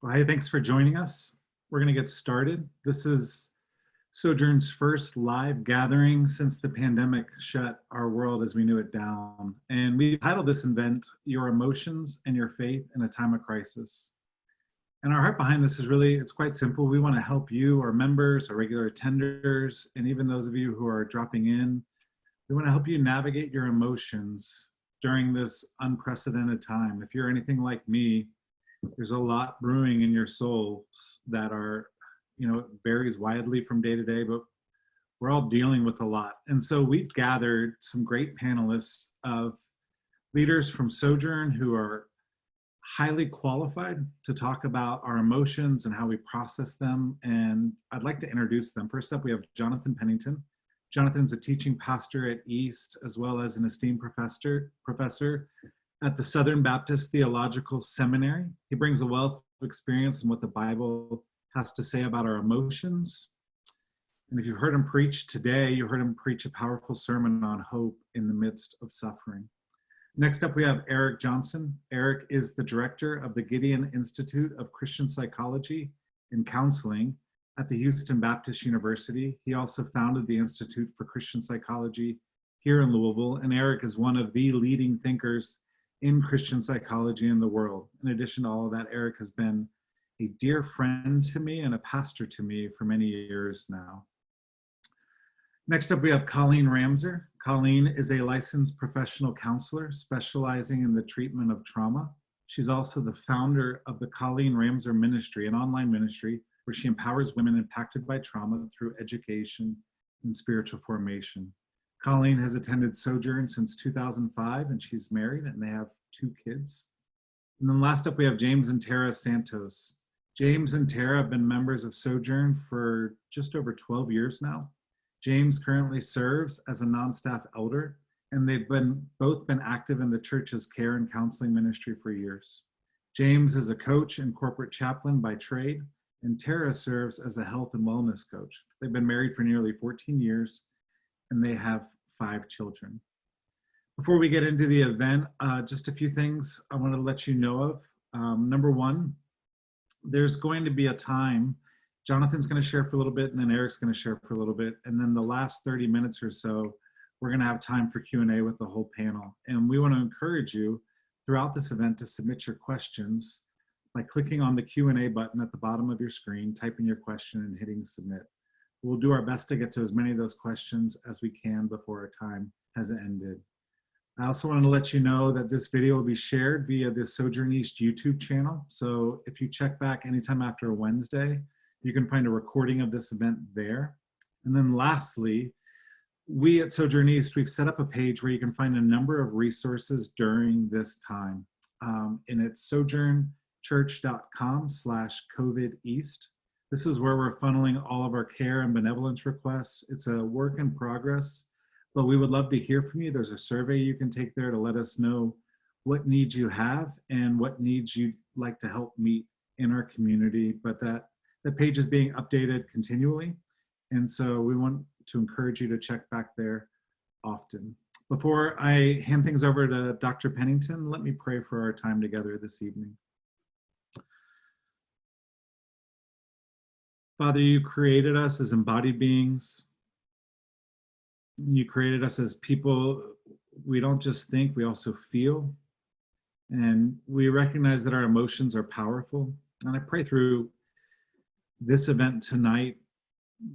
Well, hey, thanks for joining us. We're going to get started. This is Sojourn's first live gathering since the pandemic shut our world as we knew it down. And we titled this event, Your Emotions and Your Faith in a Time of Crisis. And our heart behind this is really, it's quite simple. We want to help you, our members, our regular attenders, and even those of you who are dropping in. We want to help you navigate your emotions during this unprecedented time. If you're anything like me, there's a lot brewing in your souls that are, it varies widely from day to day, but we're all dealing with a lot. And so we've gathered some great panelists of leaders from Sojourn who are highly qualified to talk about our emotions and how we process them. And I'd like to introduce them. First up, we have Jonathan Pennington. Jonathan's a teaching pastor at East, as well as an esteemed professor at the Southern Baptist Theological Seminary. He brings a wealth of experience in what the Bible has to say about our emotions. And if you've heard him preach today, you heard him preach a powerful sermon on hope in the midst of suffering. Next up, we have Eric Johnson. Eric is the director of the Gideon Institute of Christian Psychology and Counseling at the Houston Baptist University. He also founded the Institute for Christian Psychology here in Louisville, and Eric is one of the leading thinkers in Christian psychology in the world. In addition to all of that, Eric has been a dear friend to me and a pastor to me for many years now. Next up, we have Colleen Ramser. Colleen is a licensed professional counselor specializing in the treatment of trauma. She's also the founder of the Colleen Ramser Ministry, an online ministry where she empowers women impacted by trauma through education and spiritual formation. Colleen has attended Sojourn since 2005, and she's married, and they have 2 kids. And then last up, we have James and Terra Santos. James and Terra have been members of Sojourn for just over 12 years now. James currently serves as a non-staff elder, and they've both been active in the church's care and counseling ministry for years. James is a coach and corporate chaplain by trade, and Terra serves as a health and wellness coach. They've been married for nearly 14 years, and they have 5 children. Before we get into the event, just a few things I want to let you know of. Number one, there's going to be a time, Jonathan's going to share for a little bit, and then Eric's going to share for a little bit, and then the last 30 minutes or so, we're going to have time for Q&A with the whole panel. And we want to encourage you throughout this event to submit your questions by clicking on the Q&A button at the bottom of your screen, typing your question, and hitting submit. We'll do our best to get to as many of those questions as we can before our time has ended. I also want to let you know that this video will be shared via the Sojourn East YouTube channel. So if you check back anytime after Wednesday, you can find a recording of this event there. And then lastly, we at Sojourn East, we've set up a page where you can find a number of resources during this time. And it's sojournchurch.com/COVID-East. This is where we're funneling all of our care and benevolence requests. It's a work in progress, but we would love to hear from you. There's a survey you can take there to let us know what needs you have and what needs you'd like to help meet in our community. But that page is being updated continually. And so we want to encourage you to check back there often. Before I hand things over to Dr. Pennington, let me pray for our time together this evening. Father, you created us as embodied beings. You created us as people. We don't just think, we also feel. And we recognize that our emotions are powerful. And I pray through this event tonight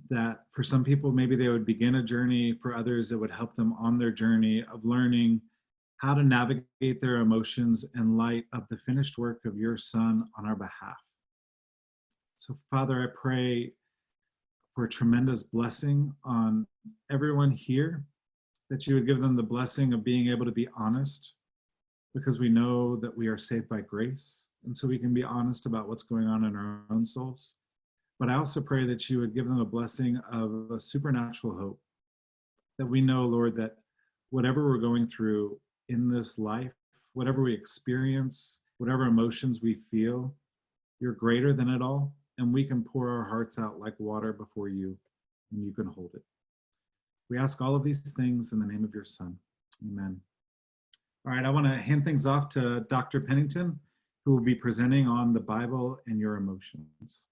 that for some people, maybe they would begin a journey. For others, it would help them on their journey of learning how to navigate their emotions in light of the finished work of your Son on our behalf. So, Father, I pray for a tremendous blessing on everyone here, that you would give them the blessing of being able to be honest, because we know that we are saved by grace, and so we can be honest about what's going on in our own souls. But I also pray that you would give them a blessing of a supernatural hope, that we know, Lord, that whatever we're going through in this life, whatever we experience, whatever emotions we feel, you're greater than it all. And we can pour our hearts out like water before you, and you can hold it. We ask all of these things in the name of your Son. Amen. All right, I want to hand things off to Dr. Pennington. who will be presenting on the Bible and your emotions.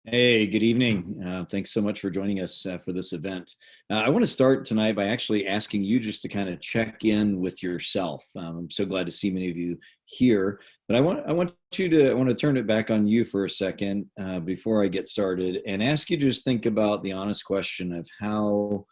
Hey, good evening. Thanks so much for joining us for this event. I want to start tonight by actually asking you just to kind of check in with yourself. I'm so glad to see many of you here, but I want to turn it back on you for a second before I get started and ask you to just think about the honest question of how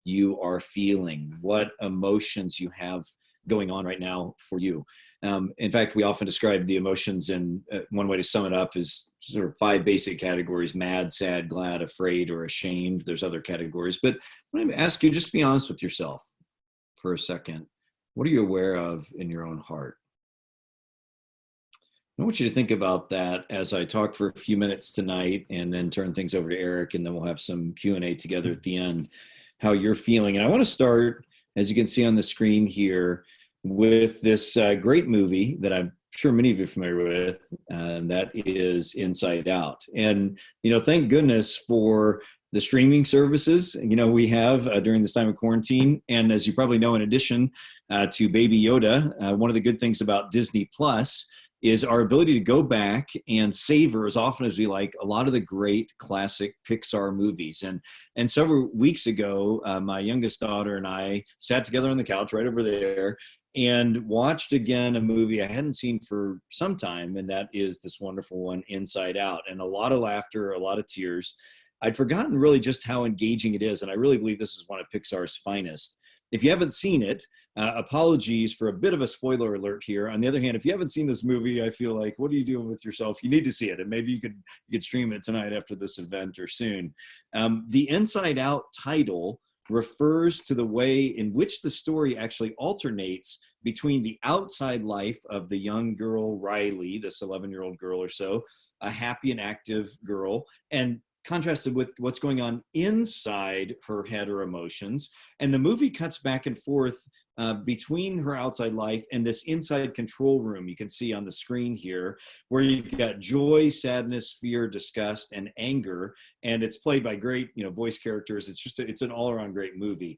you are feeling, what emotions you have going on right now for you. In fact, we often describe the emotions, and one way to sum it up is sort of 5 basic categories: mad, sad, glad, afraid, or ashamed. There's other categories, but I want to ask you, just be honest with yourself for a second. What are you aware of in your own heart? I want you to think about that as I talk for a few minutes tonight, and then turn things over to Eric, and then we'll have some Q&A together at the end, how you're feeling. And I want to start, as you can see on the screen here, with this great movie that I'm sure many of you are familiar with, and that is Inside Out. And, thank goodness for the streaming services, we have during this time of quarantine. And as you probably know, in addition to Baby Yoda, one of the good things about Disney Plus is our ability to go back and savor as often as we like a lot of the great classic Pixar movies. And several weeks ago, my youngest daughter and I sat together on the couch right over there and watched again a movie I hadn't seen for some time, and that is this wonderful one, Inside Out. And a lot of laughter, a lot of tears. I'd forgotten really just how engaging it is, and I really believe this is one of Pixar's finest. If you haven't seen it, apologies for a bit of a spoiler alert here. On the other hand, if you haven't seen this movie, I feel like, what are you doing with yourself? You need to see it, and maybe you could stream it tonight after this event or soon. The Inside Out title refers to the way in which the story actually alternates between the outside life of the young girl, Riley, this 11-year-old girl or so, a happy and active girl, and contrasted with what's going on inside her head or emotions. And the movie cuts back and forth between her outside life and this inside control room you can see on the screen here, where you've got joy, sadness, fear, disgust, and anger. And it's played by great, voice characters. It's an all-around great movie.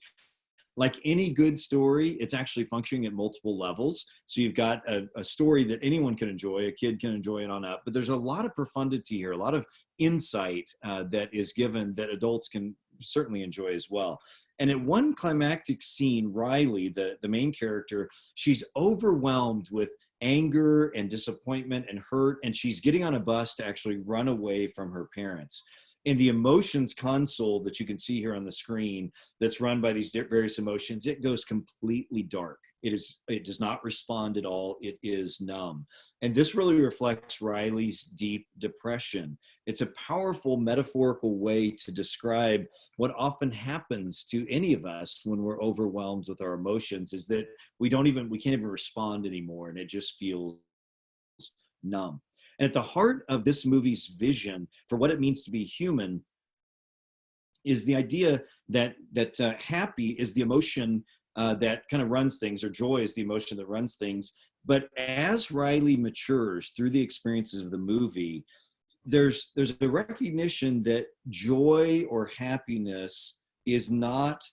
Like any good story, it's actually functioning at multiple levels. So you've got a story that anyone can enjoy, a kid can enjoy it on up, but there's a lot of profundity here, a lot of insight that is given that adults can certainly enjoy as well. And at one climactic scene, Riley, the main character, she's overwhelmed with anger and disappointment and hurt, and she's getting on a bus to actually run away from her parents. In the emotions console that you can see here on the screen, that's run by these various emotions, it goes completely dark. It does not respond at all. It is numb. And this really reflects Riley's deep depression. It's a powerful metaphorical way to describe what often happens to any of us when we're overwhelmed with our emotions, is that we can't even respond anymore, and it just feels numb. And at the heart of this movie's vision for what it means to be human is the idea that happy is the emotion that kind of runs things, or joy is the emotion that runs things. But as Riley matures through the experiences of the movie, there's a recognition that joy or happiness is not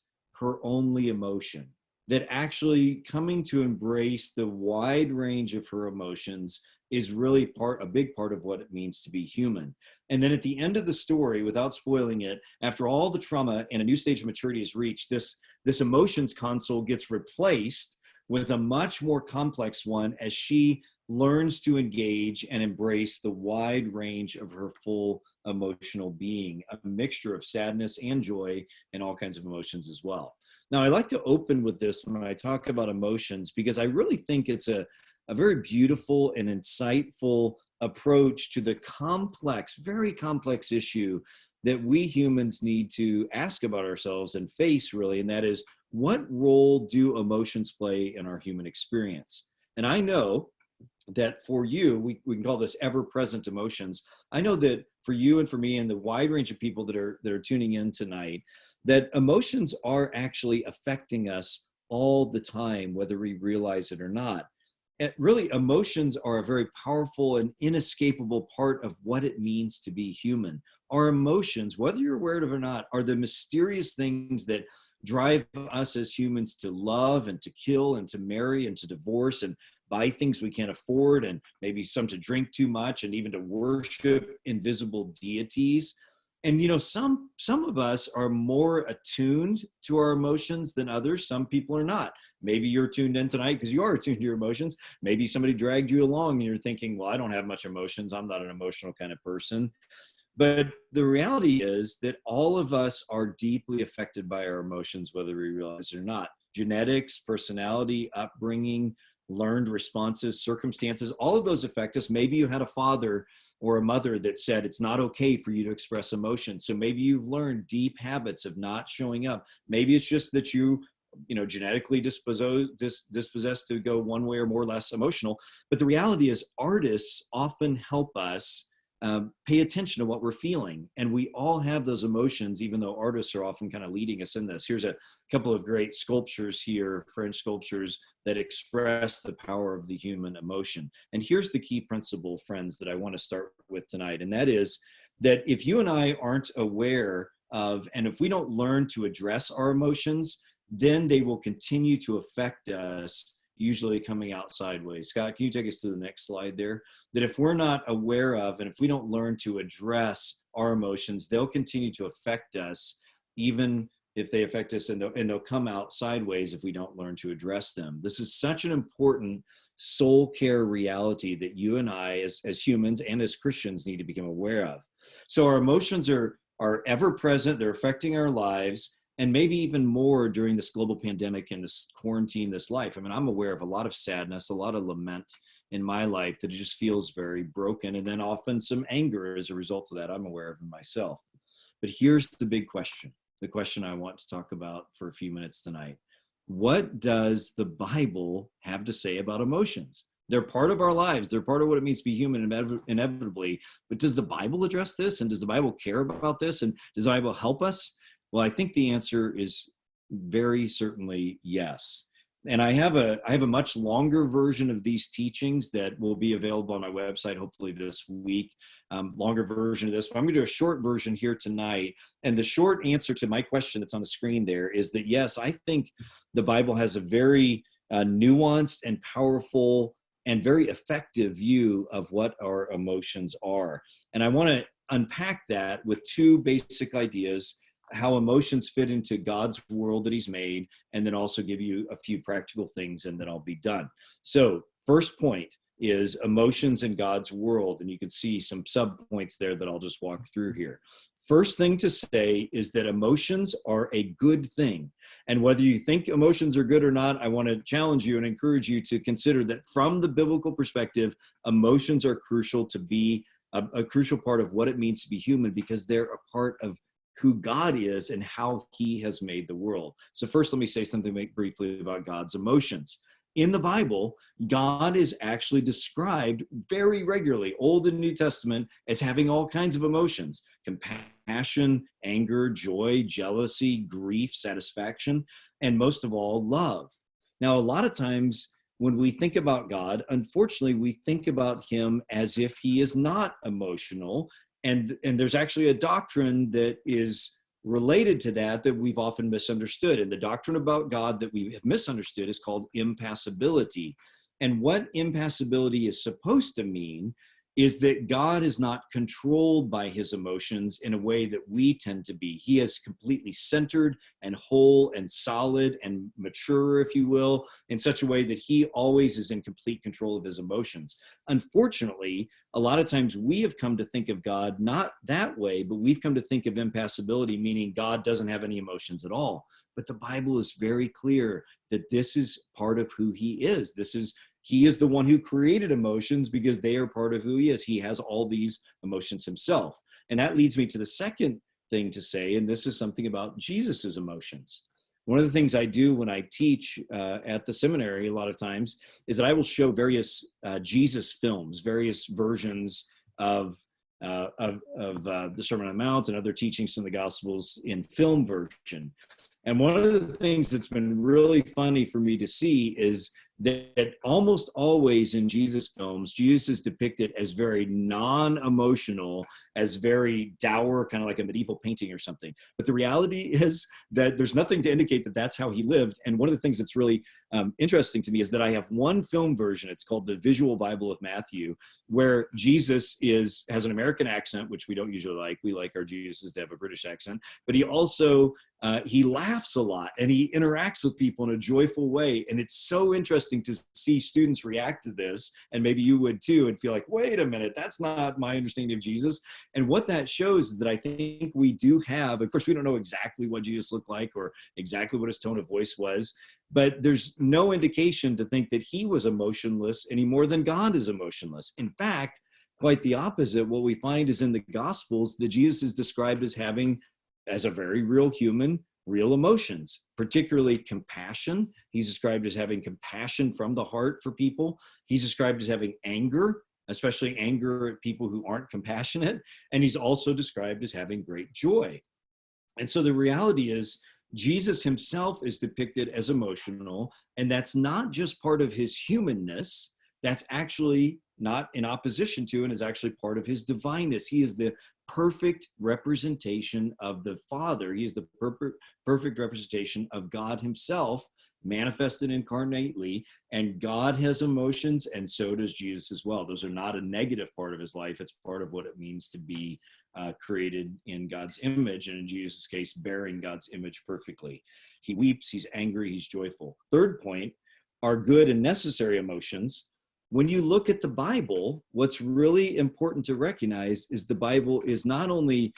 her only emotion, that actually coming to embrace the wide range of her emotions is really a big part of what it means to be human. And then at the end of the story, without spoiling it, after all the trauma and a new stage of maturity is reached, this emotions console gets replaced with a much more complex one as she learns to engage and embrace the wide range of her full emotional being, a mixture of sadness and joy and all kinds of emotions as well. Now, I like to open with this when I talk about emotions, because I really think it's a very beautiful and insightful approach to the complex, very complex issue that we humans need to ask about ourselves and face, really, and that is, what role do emotions play in our human experience? And I know that for you, we can call this ever-present emotions. I know that for you and for me and the wide range of people that are tuning in tonight, that emotions are actually affecting us all the time, whether we realize it or not. Really, emotions are a very powerful and inescapable part of what it means to be human. Our emotions, whether you're aware of it or not, are the mysterious things that drive us as humans to love and to kill and to marry and to divorce and buy things we can't afford, and maybe some to drink too much, and even to worship invisible deities. And some of us are more attuned to our emotions than others. Some people are not. Maybe you're tuned in tonight because you are attuned to your emotions. Maybe somebody dragged you along and you're thinking, well, I don't have much emotions. I'm not an emotional kind of person. But the reality is that all of us are deeply affected by our emotions, whether we realize it or not. Genetics, personality, upbringing, learned responses, circumstances, all of those affect us. Maybe you had a father or a mother that said it's not okay for you to express emotion. So maybe you've learned deep habits of not showing up. Maybe it's just that you genetically dispossessed to go one way or more or less emotional. But the reality is artists often help us pay attention to what we're feeling. And we all have those emotions, even though artists are often kind of leading us in this. Here's a couple of great sculptures here, French sculptures, that express the power of the human emotion. And here's the key principle, friends, that I want to start with tonight. And that is that if you and I aren't aware of, and if we don't learn to address our emotions, then they will continue to affect us, usually coming out sideways. Scott, can you take us to the next slide there? That if we're not aware of, and if we don't learn to address our emotions, they'll continue to affect us, even if they affect us, and they'll come out sideways if we don't learn to address them. This is such an important soul care reality that you and I, as humans and as Christians, need to become aware of. So our emotions are ever present. They're affecting our lives. And maybe even more during this global pandemic and this quarantine, this life. I mean, I'm aware of a lot of sadness, a lot of lament in my life that it just feels very broken. And then often some anger as a result of that I'm aware of in myself. But here's the big question, the question I want to talk about for a few minutes tonight. What does the Bible have to say about emotions? They're part of our lives. They're part of what it means to be human inevitably. But does the Bible address this? And does the Bible care about this? And does the Bible help us? Well, I think the answer is very certainly yes. And I have a much longer version of these teachings that will be available on my website, hopefully this week, longer version of this. But I'm going to do a short version here tonight. And the short answer to my question that's on the screen there is that, yes, I think the Bible has a very nuanced and powerful and very effective view of what our emotions are. And I want to unpack that with two basic ideas: how emotions fit into God's world that he's made, and then also give you a few practical things, and then I'll be done. So first point is emotions in God's world. And you can see some sub-points there that I'll just walk through here. First thing to say is that emotions are a good thing. And whether you think emotions are good or not, I want to challenge you and encourage you to consider that from the biblical perspective, emotions are crucial to be a crucial part of what it means to be human, because they're a part of who God is and how he has made the world. So first, let me say something briefly about God's emotions. In the Bible, God is actually described very regularly, Old and New Testament, as having all kinds of emotions: compassion, anger, joy, jealousy, grief, satisfaction, and most of all, love. Now, a lot of times when we think about God, unfortunately, we think about him as if he is not emotional. And there's actually a doctrine that is related to that we've often misunderstood. And the doctrine about God that we have misunderstood is called impassibility. And what impassibility is supposed to mean is that God is not controlled by his emotions in a way that we tend to be. He is completely centered and whole and solid and mature, if you will, in such a way that he always is in complete control of his emotions. Unfortunately, a lot of times we have come to think of God not that way, but we've come to think of impassibility, meaning God doesn't have any emotions at all. But the Bible is very clear that this is part of who he is. He is the one who created emotions because they are part of who he is. He has all these emotions himself. And that leads me to the second thing to say, and this is something about Jesus's emotions. One of the things I do when I teach at the seminary a lot of times is that I will show various Jesus films, various versions of the Sermon on the Mount and other teachings from the Gospels in film version. And one of the things that's been really funny for me to see is that almost always in Jesus films, Jesus is depicted as very non-emotional, as very dour, kind of like a medieval painting or something. But the reality is that there's nothing to indicate that that's how he lived. And one of the things that's really interesting to me is that I have one film version. It's called the Visual Bible of Matthew, where Jesus has an American accent, which we don't usually like. We like our Jesuses to have a British accent, but he also he laughs a lot and he interacts with people in a joyful way. And it's so interesting to see students react to this, and maybe you would too, and feel like, wait a minute, that's not my understanding of Jesus. And what that shows is that I think we do have, of course, we don't know exactly what Jesus looked like or exactly what his tone of voice was, but there's no indication to think that he was emotionless any more than God is emotionless. In fact, quite the opposite. What we find is in the Gospels that Jesus is described as having, as a very real human, real emotions, particularly compassion. He's described as having compassion from the heart for people. He's described as having anger, especially anger at people who aren't compassionate. And he's also described as having great joy. And so the reality is, Jesus himself is depicted as emotional, and that's not just part of his humanness, that's actually not in opposition to and is actually part of his divineness. He is the perfect representation of the Father. He is the perfect representation of God himself, manifested incarnately, and God has emotions, and so does Jesus as well. Those are not a negative part of his life. It's part of what it means to be created in God's image, and in Jesus' case, bearing God's image perfectly. He weeps, he's angry, he's joyful. Third point are good and necessary emotions. When you look at the Bible, what's really important to recognize is the Bible is not only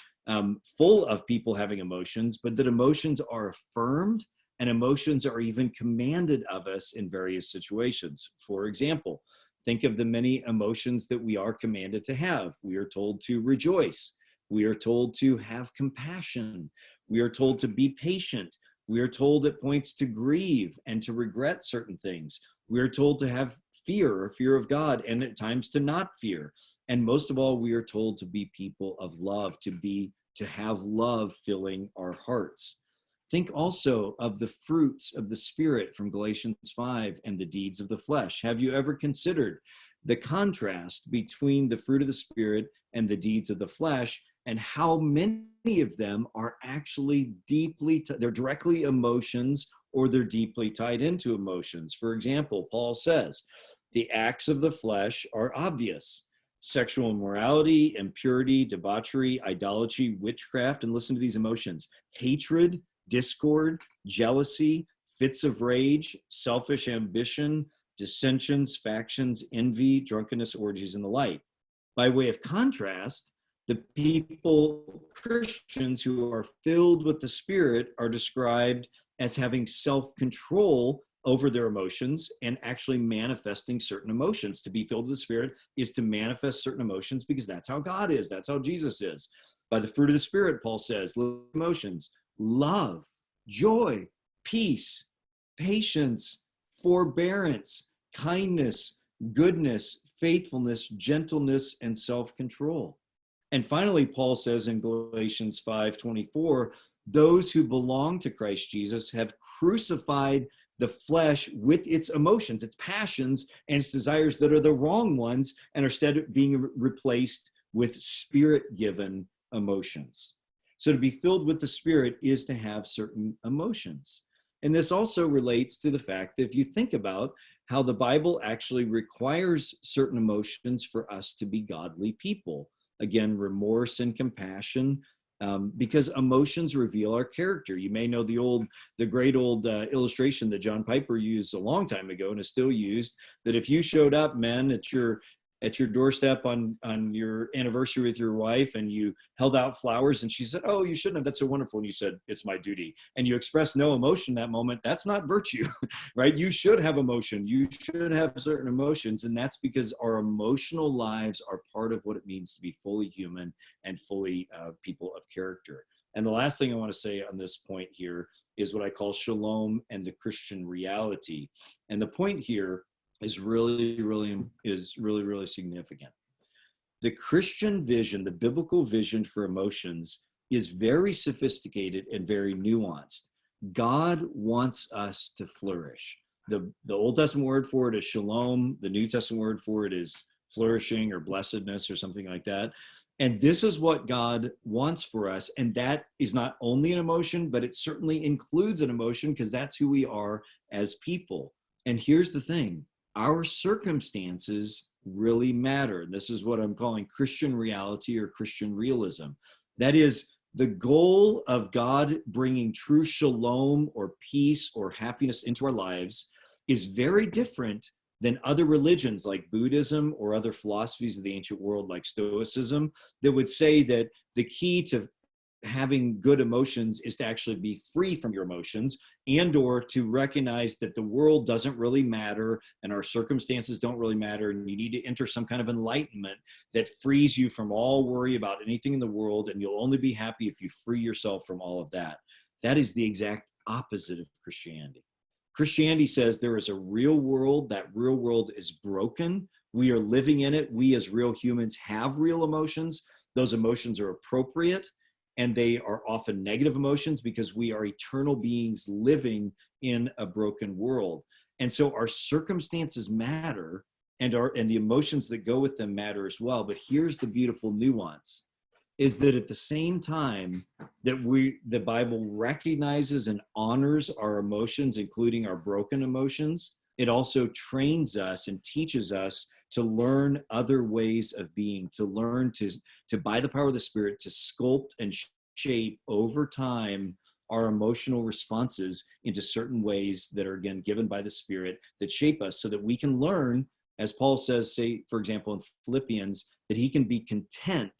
full of people having emotions, but that emotions are affirmed and emotions are even commanded of us in various situations. For example, think of the many emotions that we are commanded to have. We are told to rejoice. We are told to have compassion. We are told to be patient. We are told at points to grieve and to regret certain things. We are told to have fear of God, and at times to not fear. And most of all, we are told to be people of love, to have love filling our hearts. Think also of the fruits of the Spirit from Galatians 5 and the deeds of the flesh. Have you ever considered the contrast between the fruit of the Spirit and the deeds of the flesh, and how many of them are actually they're directly emotions, or they're deeply tied into emotions? For example, Paul says, the acts of the flesh are obvious: sexual immorality, impurity, debauchery, idolatry, witchcraft, and listen to these emotions: hatred, discord, jealousy, fits of rage, selfish ambition, dissensions, factions, envy, drunkenness, orgies, and the like. By way of contrast, the Christians who are filled with the Spirit, are described as having self-control over their emotions and actually manifesting certain emotions. To be filled with the Spirit is to manifest certain emotions, because that's how God is. That's how Jesus is. By the fruit of the Spirit, Paul says, emotions: love, joy, peace, patience, forbearance, kindness, goodness, faithfulness, gentleness, and self-control. And finally, Paul says in Galatians 5:24, those who belong to Christ Jesus have crucified the flesh with its emotions, its passions, and its desires that are the wrong ones, and are instead being replaced with Spirit-given emotions. So to be filled with the Spirit is to have certain emotions. And this also relates to the fact that if you think about how the Bible actually requires certain emotions for us to be godly people. Again, remorse and compassion, because emotions reveal our character. You may know the great old illustration that John Piper used a long time ago and is still used, that if you showed up, men, at your doorstep on your anniversary with your wife, and you held out flowers, and she said, "Oh, you shouldn't have, that's so wonderful," and you said, "It's my duty," and you expressed no emotion in that moment, that's not virtue, right? You should have emotion. You should have certain emotions, and that's because our emotional lives are part of what it means to be fully human and fully people of character. And the last thing I want to say on this point here is what I call shalom and the Christian reality. And the point here is really significant. The Christian vision, the biblical vision for emotions, is very sophisticated and very nuanced. God wants us to flourish. the Old Testament word for it is shalom. The New Testament word for it is flourishing or blessedness or something like that. And this is what God wants for us. And that is not only an emotion, but it certainly includes an emotion because that's who we are as people. And here's the thing, our circumstances really matter. This is what I'm calling Christian reality or Christian realism. That is, the goal of God bringing true shalom or peace or happiness into our lives is very different than other religions like Buddhism or other philosophies of the ancient world like Stoicism that would say that the key to having good emotions is to actually be free from your emotions and or to recognize that the world doesn't really matter and our circumstances don't really matter, and you need to enter some kind of enlightenment that frees you from all worry about anything in the world, and you'll only be happy if you free yourself from all of that. That is the exact opposite of Christianity. Christianity says there is a real world. That real world is broken. We are living in it. We as real humans have real emotions. Those emotions are appropriate. And they are often negative emotions because we are eternal beings living in a broken world. And so our circumstances matter, and the emotions that go with them matter as well. But here's the beautiful nuance, is that at the same time that the Bible recognizes and honors our emotions, including our broken emotions, it also trains us and teaches us to learn other ways of being, to learn to by the power of the Spirit, to sculpt and shape over time our emotional responses into certain ways that are, again, given by the Spirit that shape us so that we can learn, as Paul says, say, for example, in Philippians, that he can be content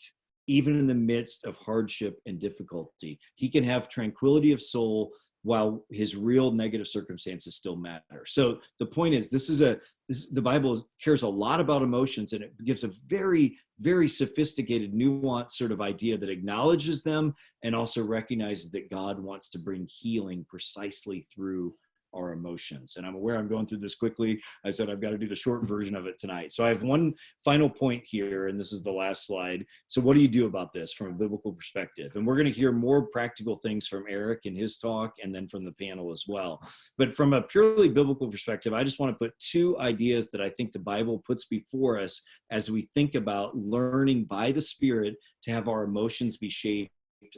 even in the midst of hardship and difficulty. He can have tranquility of soul while his real negative circumstances still matter. So the point is, the Bible cares a lot about emotions, and it gives a very, very sophisticated, nuanced sort of idea that acknowledges them and also recognizes that God wants to bring healing precisely through our emotions. And I'm aware I'm going through this quickly. I said I've got to do the short version of it tonight. So I have one final point here, and this is the last slide. So what do you do about this from a biblical perspective? And we're going to hear more practical things from Eric in his talk and then from the panel as well. But from a purely biblical perspective, I just want to put two ideas that I think the Bible puts before us as we think about learning by the Spirit to have our emotions be shaped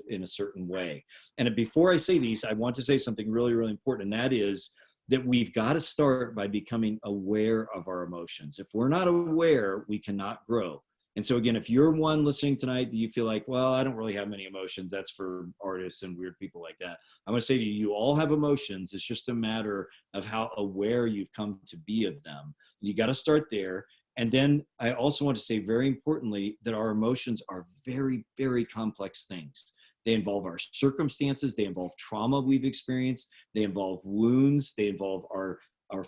in a certain way. And before I say these, I want to say something really, really important, and that is that we've got to start by becoming aware of our emotions. If we're not aware, we cannot grow. And so again, if you're one listening tonight that you feel like, well, I don't really have many emotions, that's for artists and weird people like that, I'm going to say to you, you all have emotions. It's just a matter of how aware you've come to be of them. You got to start there. And then I also want to say very importantly that our emotions are very, very complex things. They involve our circumstances. They involve trauma we've experienced. They involve wounds. They involve our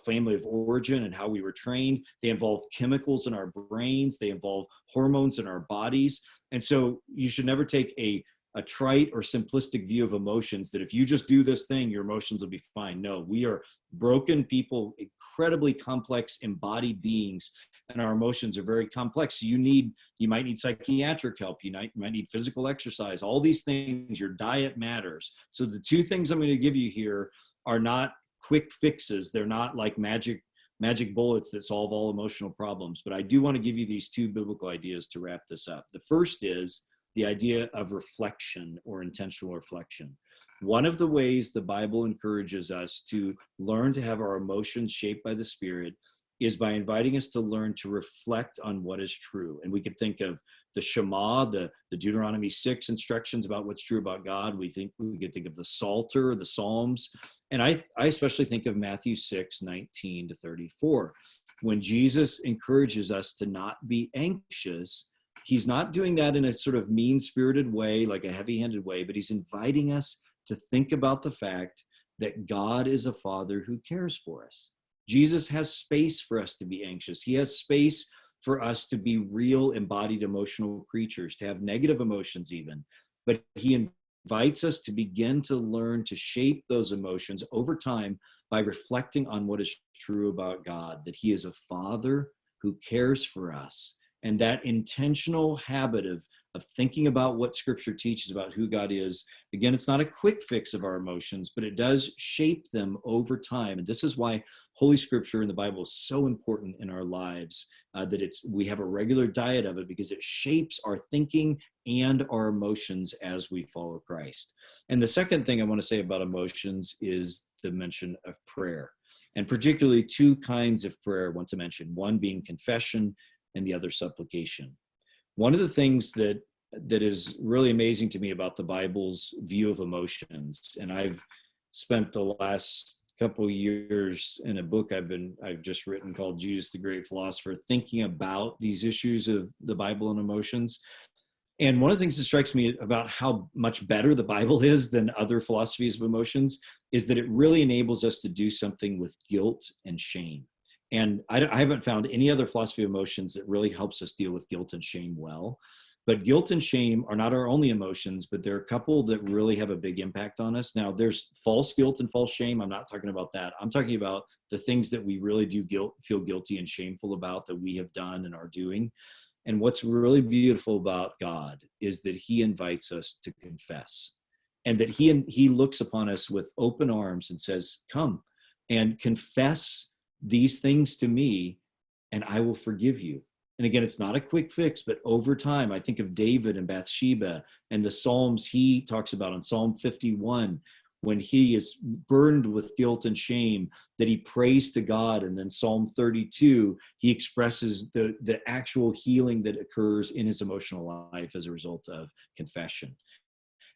family of origin and how we were trained. They involve chemicals in our brains. They involve hormones in our bodies. And so you should never take a trite or simplistic view of emotions that if you just do this thing, your emotions will be fine. No, we are broken people, incredibly complex embodied beings, and our emotions are very complex. You might need psychiatric help. You might need physical exercise, all these things. Your diet matters. So the two things I'm going to give you here are not quick fixes. They're not like magic bullets that solve all emotional problems. But I do want to give you these two biblical ideas to wrap this up. The first is the idea of reflection or intentional reflection. One of the ways the Bible encourages us to learn to have our emotions shaped by the Spirit is by inviting us to learn to reflect on what is true. And we could think of the Shema, the Deuteronomy 6 instructions about what's true about God. We could think of the Psalter, the Psalms. And I especially think of Matthew 6:19-34. When Jesus encourages us to not be anxious, he's not doing that in a sort of mean-spirited way, like a heavy-handed way, but he's inviting us to think about the fact that God is a Father who cares for us. Jesus has space for us to be anxious. He has space for us to be real embodied emotional creatures, to have negative emotions even. But he invites us to begin to learn to shape those emotions over time by reflecting on what is true about God, that he is a Father who cares for us. And that intentional habit of thinking about what Scripture teaches about who God is. Again, it's not a quick fix of our emotions, but it does shape them over time. And this is why Holy Scripture in the Bible is so important in our lives, that we have a regular diet of it, because it shapes our thinking and our emotions as we follow Christ. And the second thing I want to say about emotions is the mention of prayer, and particularly two kinds of prayer I want to mention, one being confession and the other supplication. One of the things that is really amazing to me about the Bible's view of emotions, and I've spent the last couple of years in a book I've just written called Jesus the Great Philosopher, thinking about these issues of the Bible and emotions. And one of the things that strikes me about how much better the Bible is than other philosophies of emotions is that it really enables us to do something with guilt and shame. And I haven't found any other philosophy of emotions that really helps us deal with guilt and shame well. But guilt and shame are not our only emotions, but there are a couple that really have a big impact on us. Now, there's false guilt and false shame. I'm not talking about that. I'm talking about the things that we really do feel guilty and shameful about, that we have done and are doing. And what's really beautiful about God is that he invites us to confess, and that he looks upon us with open arms and says, come and confess these things to me, and I will forgive you. And again, it's not a quick fix, but over time, I think of David and Bathsheba and the Psalms he talks about in Psalm 51, when he is burdened with guilt and shame, that he prays to God. And then Psalm 32, he expresses the actual healing that occurs in his emotional life as a result of confession.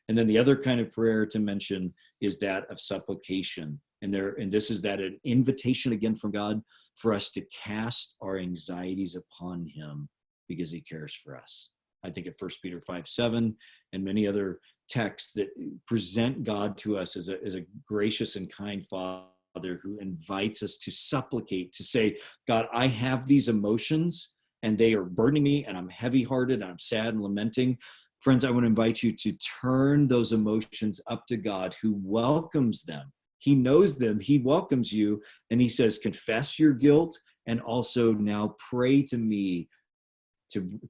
And then the other kind of prayer to mention is that of supplication. And this is that an invitation again from God for us to cast our anxieties upon him because he cares for us. I think of 1 Peter 5:7 and many other texts that present God to us as a gracious and kind Father who invites us to supplicate, to say, God, I have these emotions and they are burdening me, and I'm heavy-hearted and I'm sad and lamenting. Friends, I want to invite you to turn those emotions up to God, who welcomes them. He knows them, he welcomes you, and he says, confess your guilt, and also now pray to me to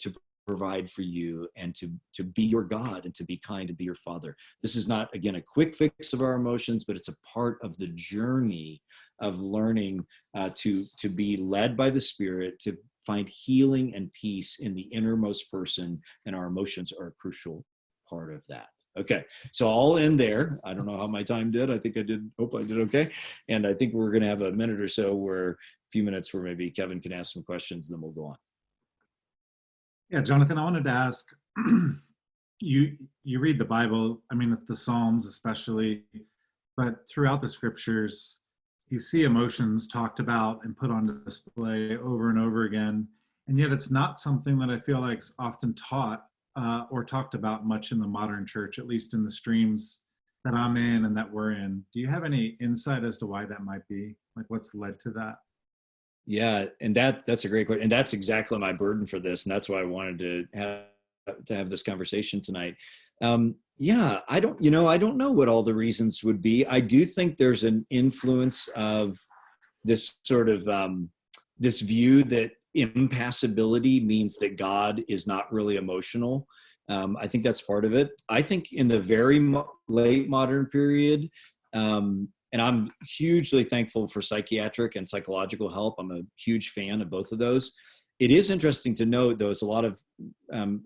provide for you and to be your God and to be kind, to be your Father. This is not, again, a quick fix of our emotions, but it's a part of the journey of learning to be led by the Spirit, to find healing and peace in the innermost person, and our emotions are a crucial part of that. Okay, so I'll end there. I don't know how my time did. I think I did. Hope I did okay. And I think we're going to have a minute or so, a few minutes where maybe Kevin can ask some questions, and then we'll go on. Yeah, Jonathan, I wanted to ask, you read the Bible, I mean, the Psalms especially, but throughout the scriptures, you see emotions talked about and put on display over and over again. And yet it's not something that I feel like is often taught or talked about much in the modern church, at least in the streams that I'm in and that we're in. Do you have any insight as to why that might be? Like, what's led to that? Yeah, and that's a great question, and that's exactly my burden for this, and that's why I wanted to have this conversation tonight. Yeah, I don't know what all the reasons would be. I do think there's an influence of this sort of this view that impassibility means that God is not really emotional. I think that's part of it. I think in the very late modern period, and I'm hugely thankful for psychiatric and psychological help. I'm a huge fan of both of those. It is interesting to note, though, as a lot of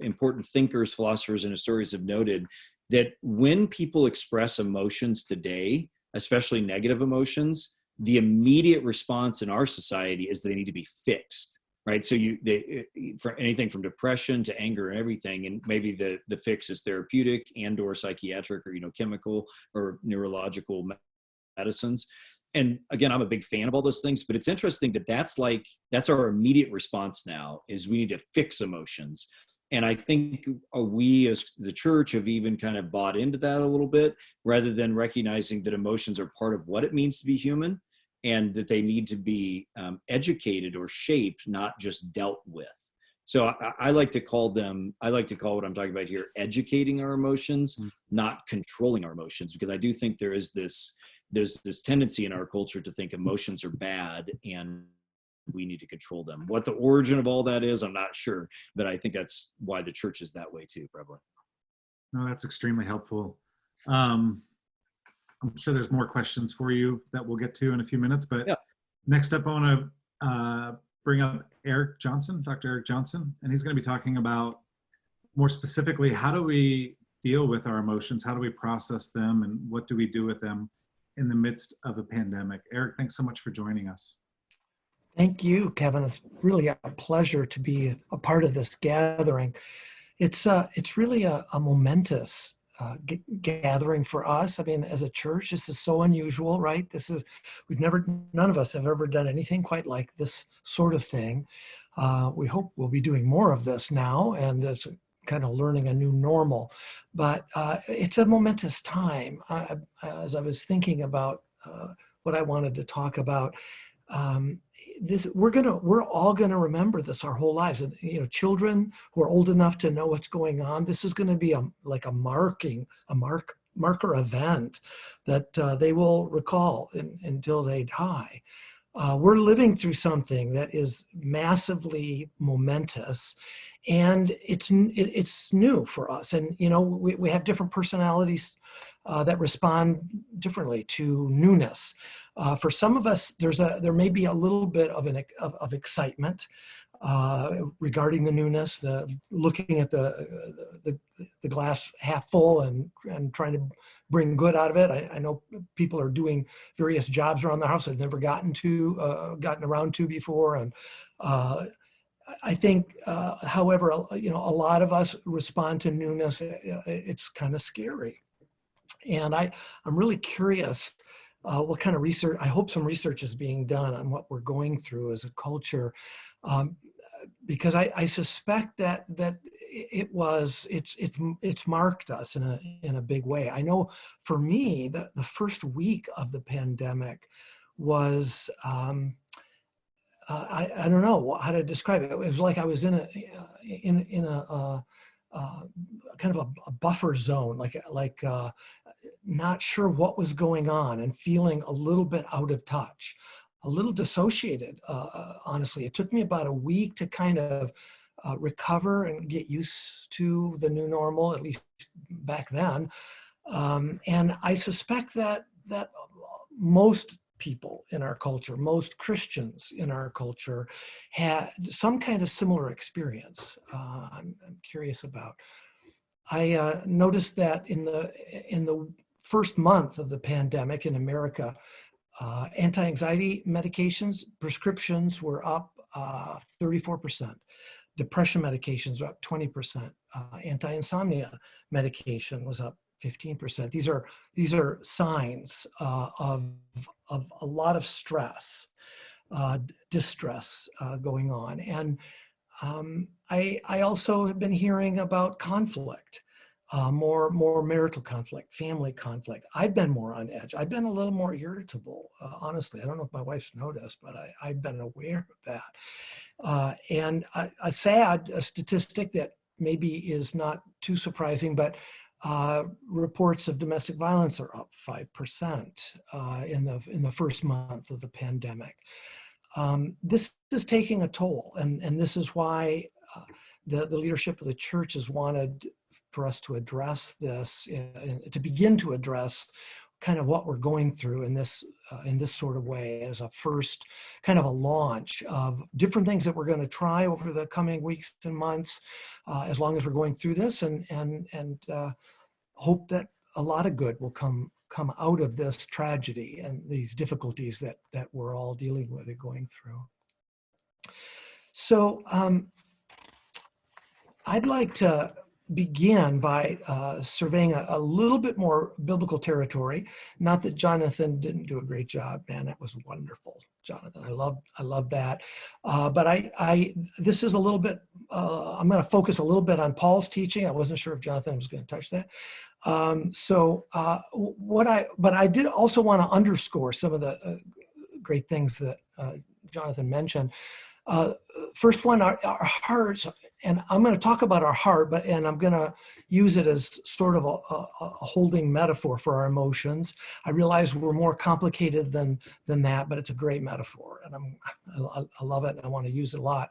important thinkers, philosophers, and historians have noted, that when people express emotions today, especially negative emotions, the immediate response in our society is they need to be fixed, right? So for anything from depression to anger and everything, and maybe the fix is therapeutic and or psychiatric or chemical or neurological medicines. And again, I'm a big fan of all those things, but it's interesting that that's our immediate response now, is we need to fix emotions. And I think we as the church have even kind of bought into that a little bit, rather than recognizing that emotions are part of what it means to be human, and that they need to be educated or shaped, not just dealt with. So I like to call what I'm talking about here, educating our emotions, not controlling our emotions, because I do think there's this tendency in our culture to think emotions are bad, and we need to control them. What the origin of all that is, I'm not sure, but I think that's why the church is that way too, probably. No, that's extremely helpful. I'm sure there's more questions for you that we'll get to in a few minutes, but Yeah. next up, I want to bring up Eric Johnson, Dr. Eric Johnson, and he's going to be talking about more specifically, how do we deal with our emotions? How do we process them? And what do we do with them in the midst of a pandemic? Eric, thanks so much for joining us. Thank you, Kevin. It's really a pleasure to be a part of this gathering. It's really a momentous gathering for us. I mean, as a church, this is so unusual, right? None of us have ever done anything quite like this sort of thing. We hope we'll be doing more of this now, and it's kind of learning a new normal. But it's a momentous time. As I was thinking about what I wanted to talk about, we're all gonna remember this our whole lives. And children who are old enough to know what's going on, this is going to be like a marker event that they will recall until they die. We're living through something that is massively momentous, and it's new for us. And we have different personalities that respond differently to newness. For some of us, there may be a little bit of excitement regarding the newness, looking at the glass half full and trying to bring good out of it. I know people are doing various jobs around the house they've never gotten around to before, and I think, however, a lot of us respond to newness. It's kind of scary, and I'm really curious what kind of research. I hope some research is being done on what we're going through as a culture, because I suspect that it's marked us in a big way. I know for me that the first week of the pandemic was I don't know how to describe it. It was like I was in a kind of a buffer zone, like not sure what was going on and feeling a little bit out of touch, a little dissociated. Honestly, it took me about a week to kind of recover and get used to the new normal, at least back then. And I suspect that most people in our culture, most Christians in our culture, had some kind of similar experience. I'm curious about. I noticed that in the first month of the pandemic in America, anti-anxiety medications, prescriptions were up 34%. Depression medications were up 20%. Anti-insomnia medication was up 15%. These are signs of a lot of stress, distress going on. And I also have been hearing about conflict, more marital conflict, family conflict. I've been more on edge. I've been a little more irritable, honestly. I don't know if my wife's noticed, but I've been aware of that. And a statistic that maybe is not too surprising, but reports of domestic violence are up 5% in the first month of the pandemic. This is taking a toll, and this is why the leadership of the church has wanted for us to address this, to begin to address kind of what we're going through in this sort of way, as a first kind of a launch of different things that we're going to try over the coming weeks and months, as long as we're going through this, and hope that a lot of good will come out of this tragedy and these difficulties that we're all dealing with and going through. So I'd like to begin by surveying a little bit more biblical territory. Not that Jonathan didn't do a great job, man, that was wonderful, Jonathan. I love that. But this is a little bit, I'm going to focus a little bit on Paul's teaching. I wasn't sure if Jonathan was going to touch that. But I did also want to underscore some of the great things that Jonathan mentioned. First one, our hearts and I'm going to talk about our heart, and I'm going to use it as sort of a holding metaphor for our emotions. I realize we're more complicated than that, but it's a great metaphor, and I love it, and I want to use it a lot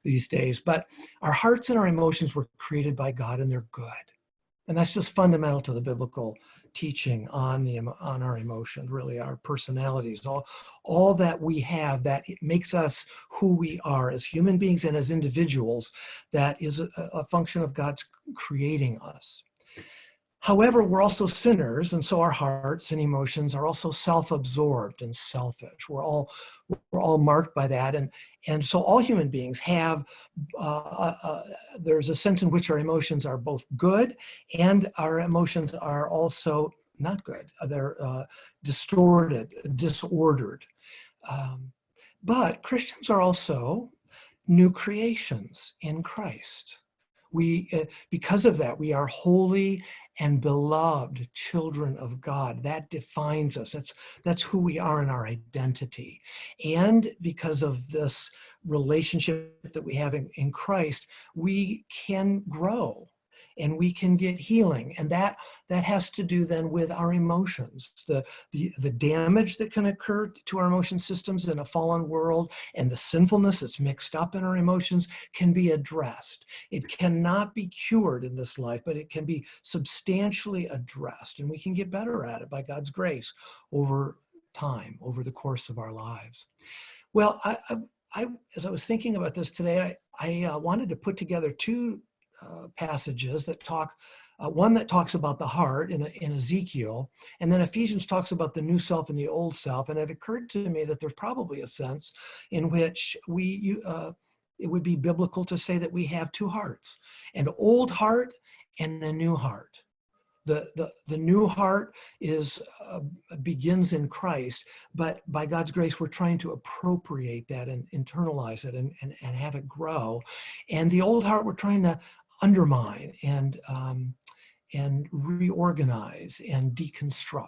these days. But our hearts and our emotions were created by God, and they're good. And that's just fundamental to the biblical teaching on our emotions, really our personalities, all that we have, that it makes us who we are as human beings and as individuals. That is a function of God's creating us. However, we're also sinners, and so our hearts and emotions are also self-absorbed and selfish. We're all marked by that, and so all human beings have. There's a sense in which our emotions are both good, and our emotions are also not good. They're distorted, disordered. But Christians are also new creations in Christ. Because of that, we are holy and beloved children of God. That defines us. That's who we are in our identity. And because of this relationship that we have in Christ, we can grow and we can get healing. And that has to do then with our emotions. The damage that can occur to our emotion systems in a fallen world and the sinfulness that's mixed up in our emotions can be addressed. It cannot be cured in this life, but it can be substantially addressed, and we can get better at it by God's grace over time, over the course of our lives. Well, as I was thinking about this today, I wanted to put together two passages that talk, one that talks about the heart in Ezekiel, and then Ephesians talks about the new self and the old self. And it occurred to me that there's probably a sense in which it would be biblical to say that we have two hearts, an old heart and a new heart. The new heart begins in Christ, but by God's grace, we're trying to appropriate that and internalize it and have it grow. And the old heart, we're trying to undermine and reorganize and deconstruct.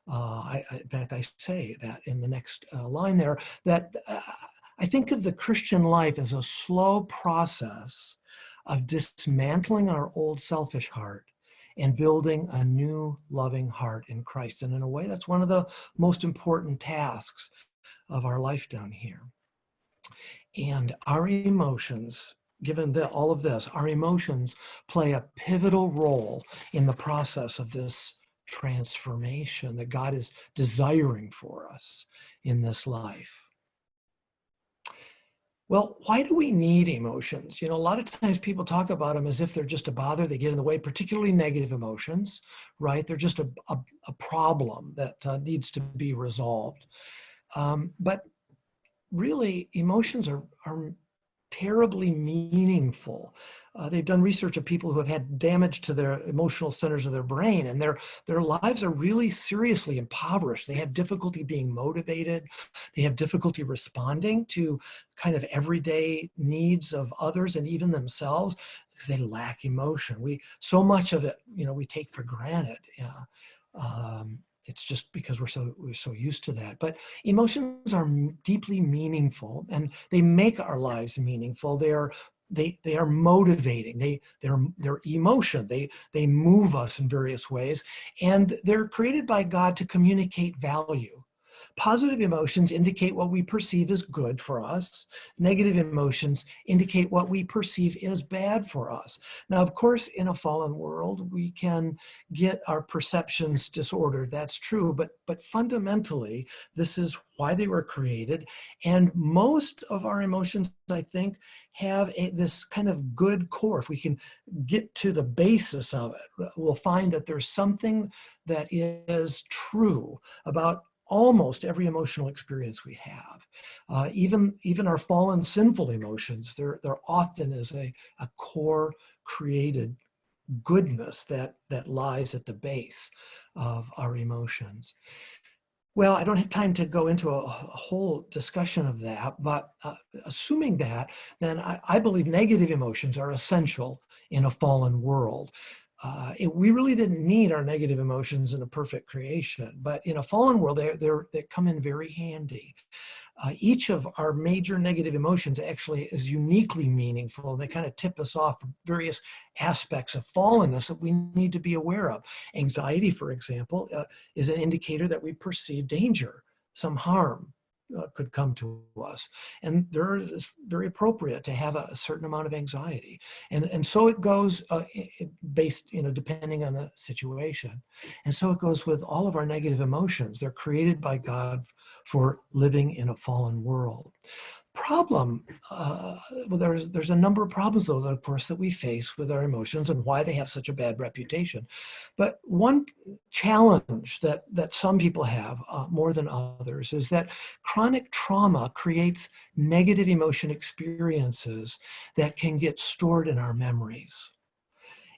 In fact, I say that in the next line there, that I think of the Christian life as a slow process of dismantling our old selfish heart and building a new loving heart in Christ. And in a way, that's one of the most important tasks of our life down here. And our emotions, given all of this, our emotions play a pivotal role in the process of this transformation that God is desiring for us in this life. Well, why do we need emotions? A lot of times people talk about them as if they're just a bother. They get in the way, particularly negative emotions, right? They're just a problem that needs to be resolved. But really, emotions are terribly meaningful. They've done research of people who have had damage to their emotional centers of their brain, and their lives are really seriously impoverished. They have difficulty being motivated. They have difficulty responding to kind of everyday needs of others and even themselves because they lack emotion. So much of it, we take for granted. It's just because we're so used to that. But emotions are deeply meaningful, and they make our lives meaningful. They are motivating. They're emotion. They move us in various ways, and they're created by God to communicate value. Positive emotions indicate what we perceive as good for us. Negative emotions indicate what we perceive as bad for us. Now, of course, in a fallen world, we can get our perceptions disordered. That's true. But fundamentally, this is why they were created. And most of our emotions, I think, have this kind of good core. If we can get to the basis of it, we'll find that there's something that is true about almost every emotional experience we have. Even our fallen sinful emotions, there often is a core created goodness that lies at the base of our emotions. Well, I don't have time to go into a whole discussion of that, but assuming that, then I believe negative emotions are essential in a fallen world. We really didn't need our negative emotions in a perfect creation, but in a fallen world, they come in very handy. Each of our major negative emotions actually is uniquely meaningful. They kind of tip us off various aspects of fallenness that we need to be aware of. Anxiety, for example, is an indicator that we perceive danger, some harm could come to us. And there is very appropriate to have a certain amount of anxiety. And so it goes based, depending on the situation. And so it goes with all of our negative emotions. They're created by God for living in a fallen world. Problem, well, there's a number of problems, though, that, of course, that we face with our emotions and why they have such a bad reputation. But one challenge that some people have more than others is that chronic trauma creates negative emotion experiences that can get stored in our memories.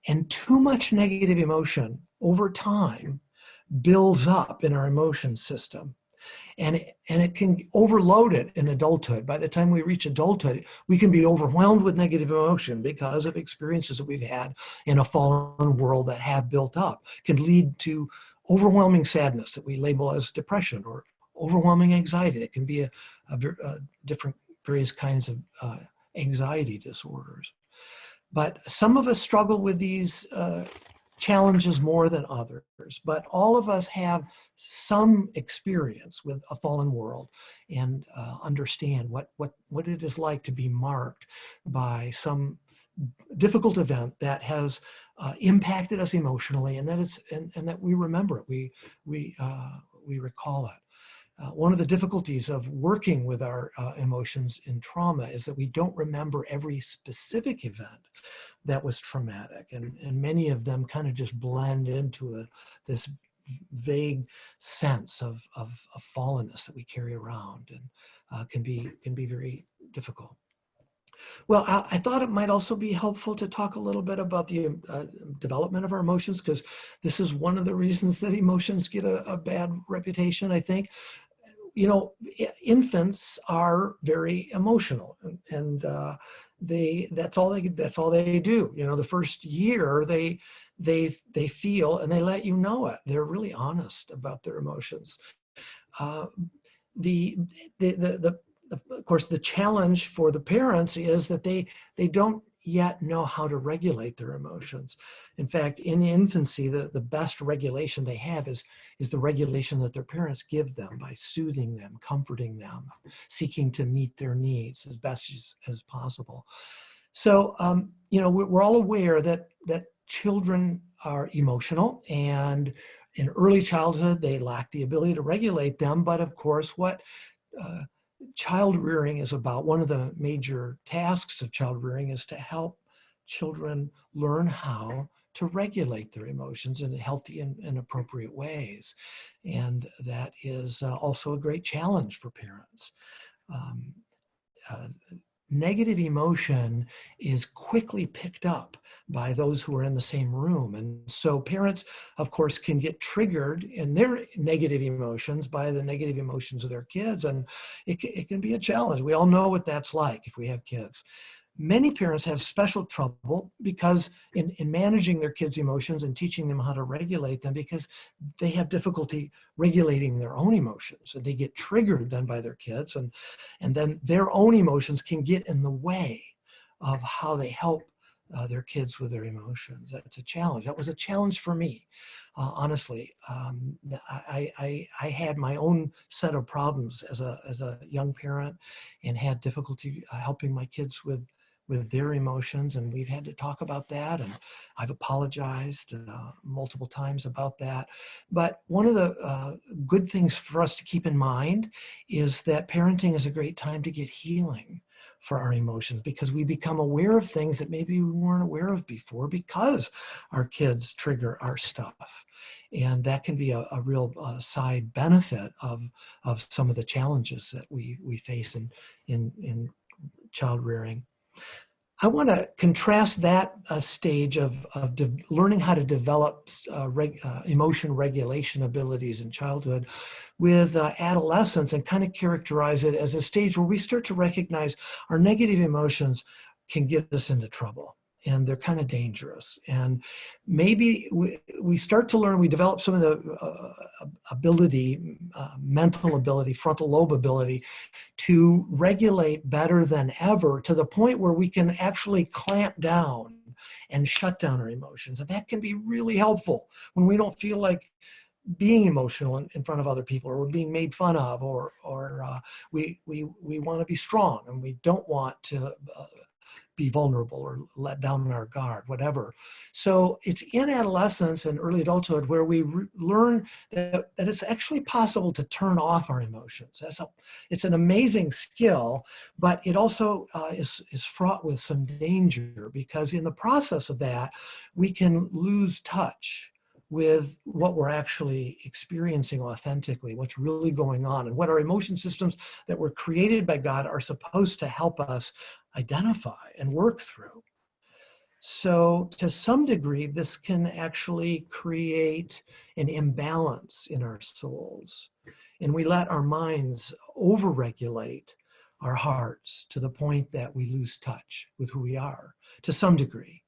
And too much negative emotion over time builds up in our emotion system. And it can overload it in adulthood. By the time we reach adulthood, we can be overwhelmed with negative emotion because of experiences that we've had in a fallen world that have built up. It can lead to overwhelming sadness that we label as depression, or overwhelming anxiety. It can be a different various kinds of anxiety disorders. But some of us struggle with these challenges more than others, but all of us have some experience with a fallen world and understand what it is like to be marked by some difficult event that has impacted us emotionally, and that we remember it, we recall it. One of the difficulties of working with our emotions in trauma is that we don't remember every specific event that was traumatic, and many of them kind of just blend into this vague sense of fallenness that we carry around, and can be very difficult. Well, I thought it might also be helpful to talk a little bit about the development of our emotions, because this is one of the reasons that emotions get a bad reputation, I think. Infants are very emotional, and that's all they do. The first year they feel, and they let you know it. They're really honest about their emotions. Of course, the challenge for the parents is that they don't yet know how to regulate their emotions. In fact, in infancy, the best regulation they have is the regulation that their parents give them by soothing them, comforting them, seeking to meet their needs as best as possible. So, we're all aware that children are emotional, and in early childhood, they lack the ability to regulate them. But of course, what child rearing is about, one of the major tasks of child rearing is to help children learn how to regulate their emotions in healthy and appropriate ways. And that is also a great challenge for parents. Negative emotion is quickly picked up by those who are in the same room. And so parents, of course, can get triggered in their negative emotions by the negative emotions of their kids. And it can be a challenge. We all know what that's like if we have kids. Many parents have special trouble because in managing their kids' emotions and teaching them how to regulate them, because they have difficulty regulating their own emotions, and they get triggered then by their kids, and then their own emotions can get in the way of how they help their kids with their emotions. That's a challenge. That was a challenge for me, honestly. I had my own set of problems as a young parent, and had difficulty helping my kids with their emotions, and we've had to talk about that, and I've apologized multiple times about that. But one of the good things for us to keep in mind is that parenting is a great time to get healing for our emotions, because we become aware of things that maybe we weren't aware of before, because our kids trigger our stuff. And that can be a real side benefit of some of the challenges that we face in child rearing. I want to contrast that stage of learning how to develop emotion regulation abilities in childhood with adolescence, and kind of characterize it as a stage where we start to recognize our negative emotions can get us into trouble. and they're kind of dangerous. And maybe we start to learn, we develop some of the ability, mental ability, frontal lobe ability to regulate better than ever, to the point where we can actually clamp down and shut down our emotions. And that can be really helpful when we don't feel like being emotional in front of other people, or we're being made fun of, or we want to be strong and we don't want to be vulnerable or let down our guard, whatever. So it's in adolescence and early adulthood where we learn that it's actually possible to turn off our emotions. It's an amazing skill, but it also is fraught with some danger, because in the process of that, we can lose touch with what we're actually experiencing authentically, what's really going on, and what our emotion systems that were created by God are supposed to help us identify and work through. So to some degree, this can actually create an imbalance in our souls. And we let our minds overregulate our hearts to the point that we lose touch with who we are to some degree.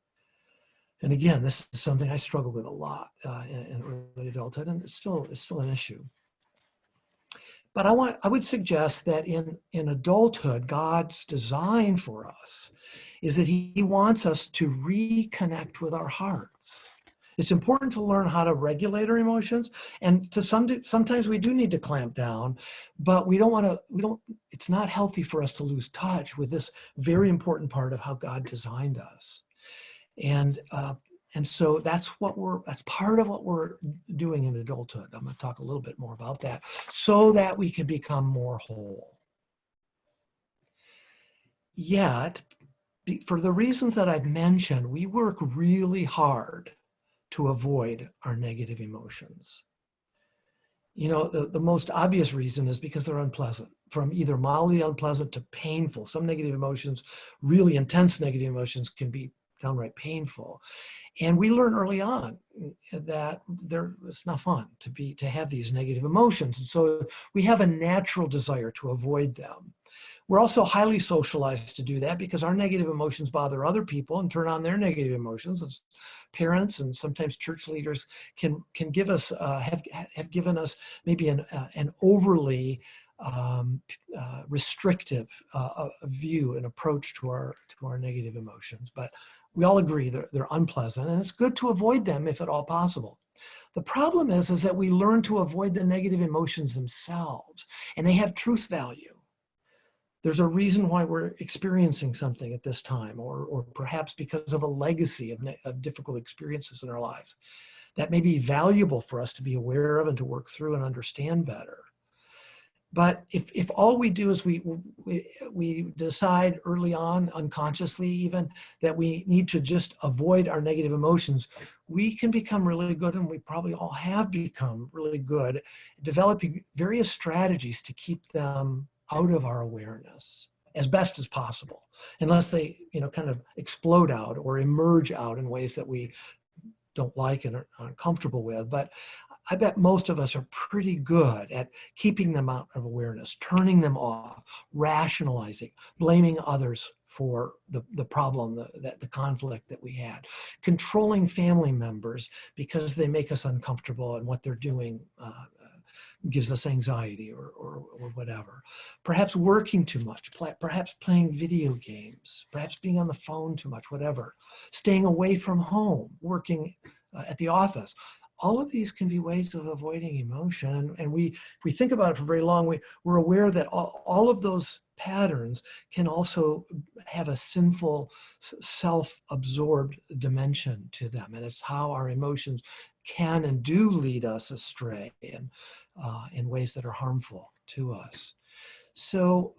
And again, this is something I struggle with a lot in early adulthood, and it's still an issue. But I would suggest that in adulthood, God's design for us is that He wants us to reconnect with our hearts. It's important to learn how to regulate our emotions, and sometimes we do need to clamp down, but it's not healthy for us to lose touch with this very important part of how God designed us. And so that's part of what we're doing in adulthood. I'm going to talk a little bit more about that so that we can become more whole. Yet, for the reasons that I've mentioned, we work really hard to avoid our negative emotions. You know, the most obvious reason is because they're unpleasant, from either mildly unpleasant to painful. Some negative emotions, really intense negative emotions, can be downright painful. And we learn early on that it's not fun to have these negative emotions. And so we have a natural desire to avoid them. We're also highly socialized to do that because our negative emotions bother other people and turn on their negative emotions. As parents and sometimes church leaders can give us, have given us maybe an overly restrictive view and approach to our negative emotions. But we all agree they're unpleasant, and it's good to avoid them if at all possible. The problem is that we learn to avoid the negative emotions themselves, and they have truth value. There's a reason why we're experiencing something at this time, or perhaps because of a legacy of difficult experiences in our lives that may be valuable for us to be aware of and to work through and understand better. But if all we do is we decide early on, unconsciously even, that we need to just avoid our negative emotions, we can become really good, and we probably all have become really good, developing various strategies to keep them out of our awareness as best as possible, unless they kind of explode out or emerge out in ways that we don't like and are uncomfortable with. But I bet most of us are pretty good at keeping them out of awareness, turning them off, rationalizing, blaming others for the problem, the conflict that we had, controlling family members because they make us uncomfortable and what they're doing gives us anxiety or whatever. Perhaps working too much, perhaps playing video games, perhaps being on the phone too much, whatever. Staying away from home, working at the office. All of these can be ways of avoiding emotion. And if we think about it for very long, we're aware that all of those patterns can also have a sinful, self-absorbed dimension to them. And it's how our emotions can and do lead us astray in ways that are harmful to us. So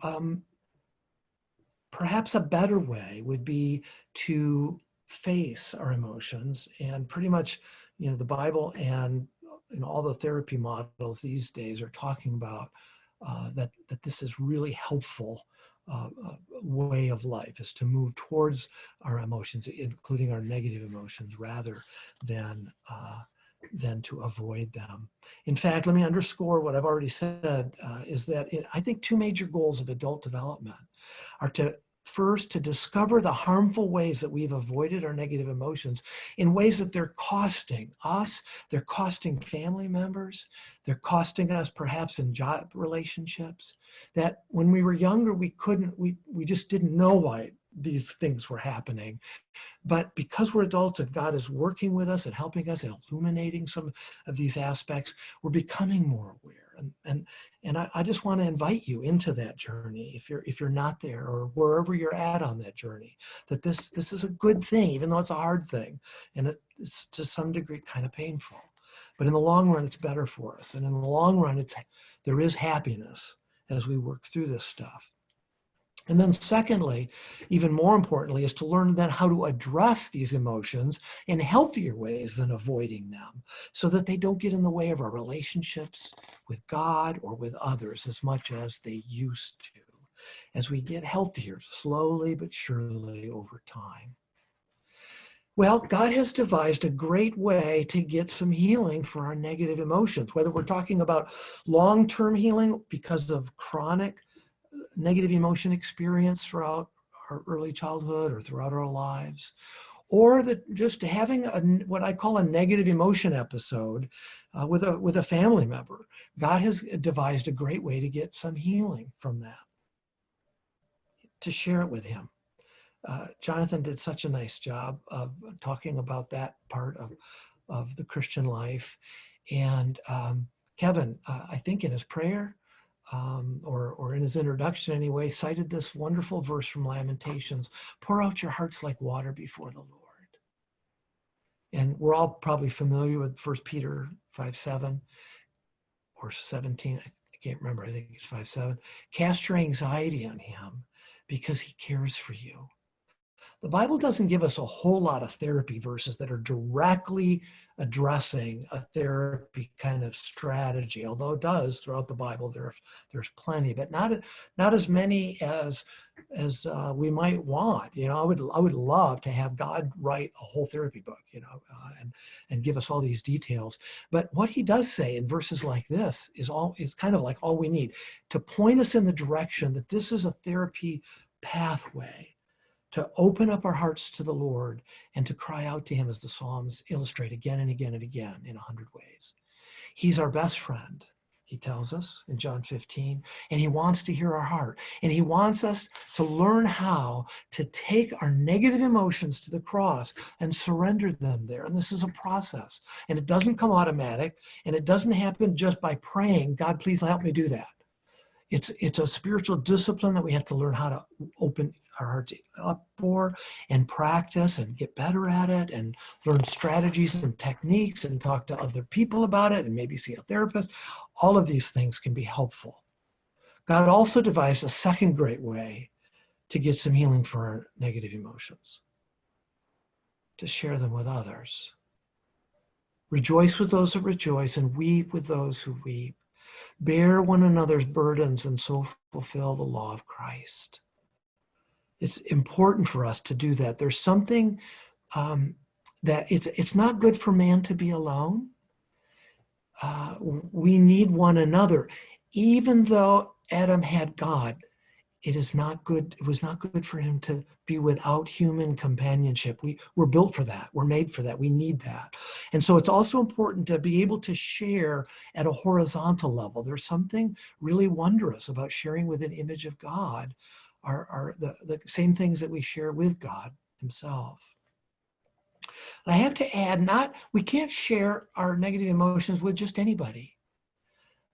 perhaps a better way would be to face our emotions, and pretty much, the Bible and all the therapy models these days are talking about that this is really helpful way of life, is to move towards our emotions, including our negative emotions, rather than to avoid them. In fact, let me underscore what I've already said, is that I think two major goals of adult development are to first to discover the harmful ways that we've avoided our negative emotions in ways that they're costing us, they're costing family members, they're costing us perhaps in job relationships, that when we were younger, we just didn't know why these things were happening. But because we're adults and God is working with us and helping us and illuminating some of these aspects, we're becoming more aware. And I just want to invite you into that journey if you're not there or wherever you're at on that journey, that this is a good thing, even though it's a hard thing. And it's to some degree kind of painful. But in the long run, it's better for us. And in the long run, there is happiness as we work through this stuff. And then secondly, even more importantly, is to learn then how to address these emotions in healthier ways than avoiding them, so that they don't get in the way of our relationships with God or with others as much as they used to, as we get healthier slowly but surely over time. Well, God has devised a great way to get some healing for our negative emotions, whether we're talking about long-term healing because of chronic negative emotion experience throughout our early childhood or throughout our lives, or just having what I call a negative emotion episode with a family member. God has devised a great way to get some healing from that, to share it with him. Jonathan did such a nice job of talking about that part of the Christian life. And Kevin, I think in his prayer, or in his introduction anyway, cited this wonderful verse from Lamentations: pour out your hearts like water before the Lord. And we're all probably familiar with 1 Peter 5:7 or 17. I can't remember. I think it's 5:7. Cast your anxiety on him because he cares for you. The Bible doesn't give us a whole lot of therapy verses that are directly addressing a therapy kind of strategy, although it does throughout the Bible. There's plenty, but not as many as we might want. I would love to have God write a whole therapy book, and give us all these details. But what he does say in verses like this is kind of like all we need to point us in the direction that this is a therapy pathway to open up our hearts to the Lord and to cry out to him, as the Psalms illustrate again and again and again in 100 ways. He's our best friend, he tells us in John 15, and he wants to hear our heart. And he wants us to learn how to take our negative emotions to the cross and surrender them there. And this is a process. And it doesn't come automatic, and it doesn't happen just by praying, God, please help me do that. It's a spiritual discipline that we have to learn how to open our hearts up for and practice and get better at it and learn strategies and techniques and talk to other people about it and maybe see a therapist. All of these things can be helpful. God also devised a second great way to get some healing for our negative emotions: to share them with others. Rejoice with those that rejoice and weep with those who weep. Bear one another's burdens and so fulfill the law of Christ. It's important for us to do that. There's something that it's not good for man to be alone. We need one another. Even though Adam had God, it was not good for him to be without human companionship. We're built for that. We're made for that. We need that. And so it's also important to be able to share at a horizontal level. There's something really wondrous about sharing with an image of God, are the same things that we share with God himself. And I have to add, we can't share our negative emotions with just anybody.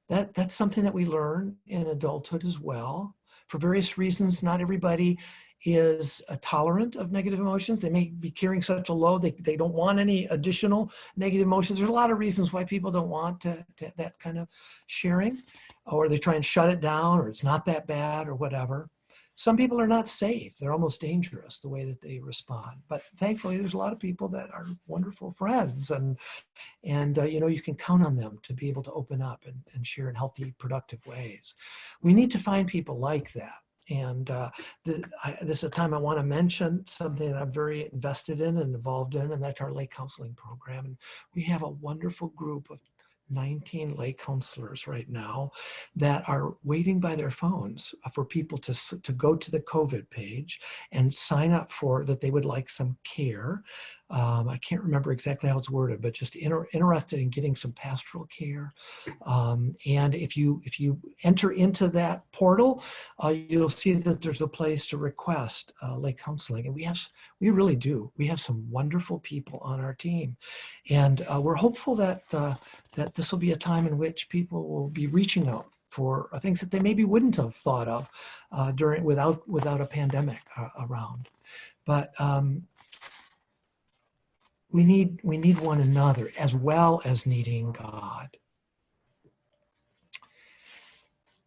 That's something that we learn in adulthood as well. For various reasons, not everybody is tolerant of negative emotions. They may be carrying such a load, they don't want any additional negative emotions. There's a lot of reasons why people don't want to that kind of sharing, or they try and shut it down, or it's not that bad, or whatever. Some people are not safe. They're almost dangerous the way that they respond. But thankfully, there's a lot of people that are wonderful friends, and you can count on them to be able to open up and share in healthy, productive ways. We need to find people like that. And this is a time I want to mention something that I'm very invested in and involved in, and that's our lay counseling program. And we have a wonderful group of 19 lay counselors right now that are waiting by their phones for people to go to the COVID page and sign up for that they would like some care. I can't remember exactly how it's worded, but just interested in getting some pastoral care. And if you enter into that portal, you'll see that there's a place to request lay counseling. And we really do. We have some wonderful people on our team. And we're hopeful that that this will be a time in which people will be reaching out for things that they maybe wouldn't have thought of without a pandemic around. But we need one another as well as needing God.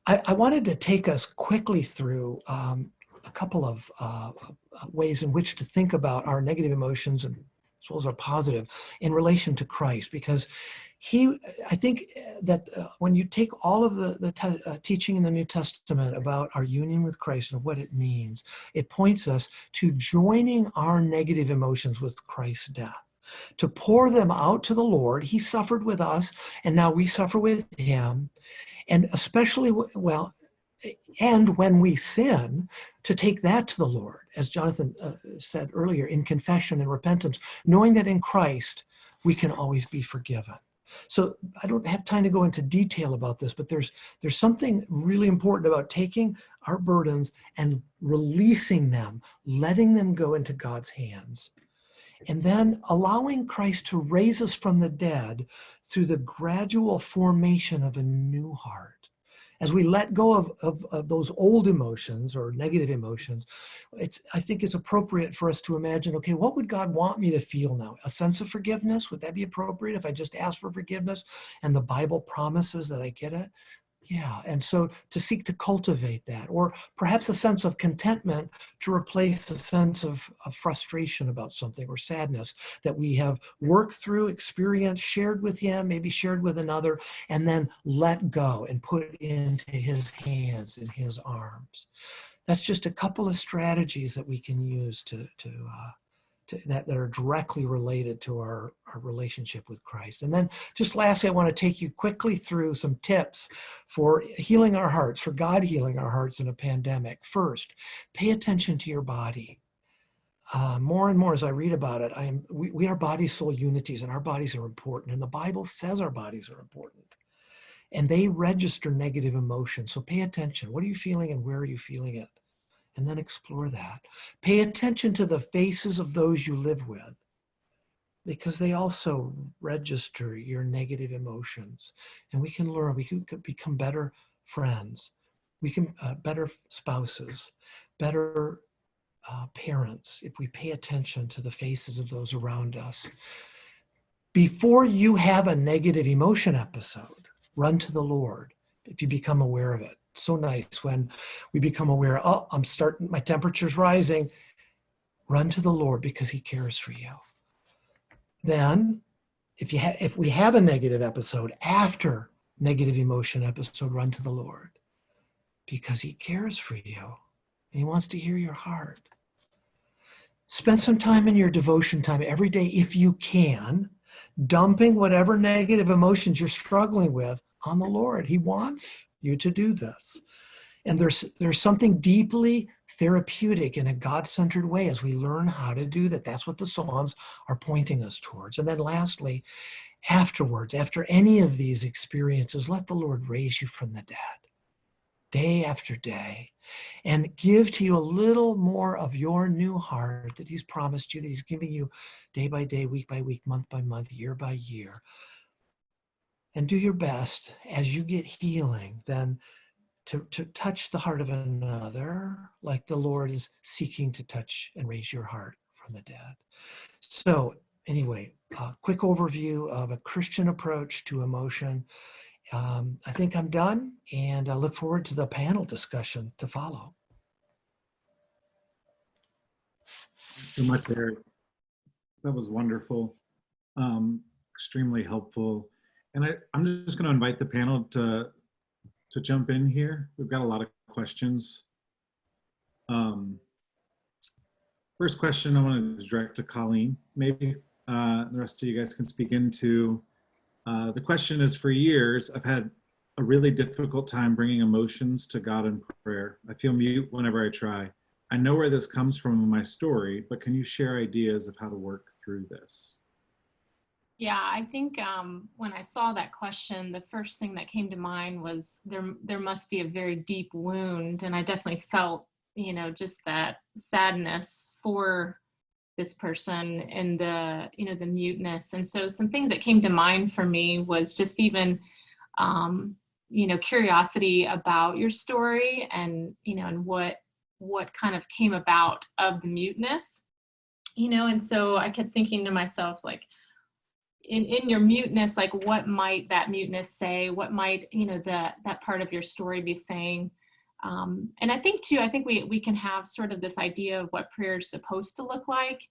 I wanted to take us quickly through a couple of ways in which to think about our negative emotions and as well as our positive in relation to Christ, because I think that when you take all of the teaching in the New Testament about our union with Christ and what it means, it points us to joining our negative emotions with Christ's death, to pour them out to the Lord. He suffered with us, and now we suffer with him. And especially, and when we sin, to take that to the Lord, as Jonathan said earlier, in confession and repentance, knowing that in Christ we can always be forgiven. So I don't have time to go into detail about this, but there's something really important about taking our burdens and releasing them, letting them go into God's hands, and then allowing Christ to raise us from the dead through the gradual formation of a new heart. As we let go of those old emotions or negative emotions, I think it's appropriate for us to imagine, okay, what would God want me to feel now? A sense of forgiveness? Would that be appropriate if I just ask for forgiveness and the Bible promises that I get it? Yeah, and so to seek to cultivate that, or perhaps a sense of contentment to replace a sense of frustration about something or sadness that we have worked through, experienced, shared with him, maybe shared with another, and then let go and put it into his hands, in his arms. That's just a couple of strategies that we can use that are directly related to our relationship with Christ. And then just lastly, I want to take you quickly through some tips for healing our hearts, for God healing our hearts in a pandemic. First, pay attention to your body. More and more as I read about it, we are body-soul unities, and our bodies are important. And the Bible says our bodies are important. And they register negative emotions. So pay attention. What are you feeling and where are you feeling it? And then explore that. Pay attention to the faces of those you live with, because they also register your negative emotions. And we can learn, we can become better friends. We can better spouses, better parents, if we pay attention to the faces of those around us. Before you have a negative emotion episode, run to the Lord if you become aware of it. So nice when we become aware, oh, my temperature's rising. Run to the Lord because he cares for you. Then, if we have a negative episode after negative emotion episode, run to the Lord because he cares for you and he wants to hear your heart. Spend some time in your devotion time every day if you can, dumping whatever negative emotions you're struggling with on the Lord. He wants you to do this. And there's something deeply therapeutic in a God-centered way as we learn how to do that. That's what the Psalms are pointing us towards. And then lastly, afterwards, after any of these experiences, let the Lord raise you from the dead, day after day, and give to you a little more of your new heart that he's promised you, that he's giving you day by day, week by week, month by month, year by year. And do your best as you get healing, then to touch the heart of another like the Lord is seeking to touch and raise your heart from the dead. So anyway, a quick overview of a Christian approach to emotion. I think I'm done, and I look forward to the panel discussion to follow. Thanks so much, Eric. That was wonderful, extremely helpful. And I'm just going to invite the panel to jump in here. We've got a lot of questions. First question I want to direct to Colleen. Maybe the rest of you guys can speak into The question is, for years, I've had a really difficult time bringing emotions to God in prayer. I feel mute whenever I try. I know where this comes from in my story, but can you share ideas of how to work through this? Yeah, I think when I saw that question, the first thing that came to mind was there must be a very deep wound, and I definitely felt, just that sadness for this person and the muteness. And so some things that came to mind for me was just even curiosity about your story, and what kind of came about of the muteness, and so I kept thinking to myself, like, in your muteness, like, what might that muteness say? What might, that part of your story be saying? And I think we can have sort of this idea of what prayer is supposed to look like.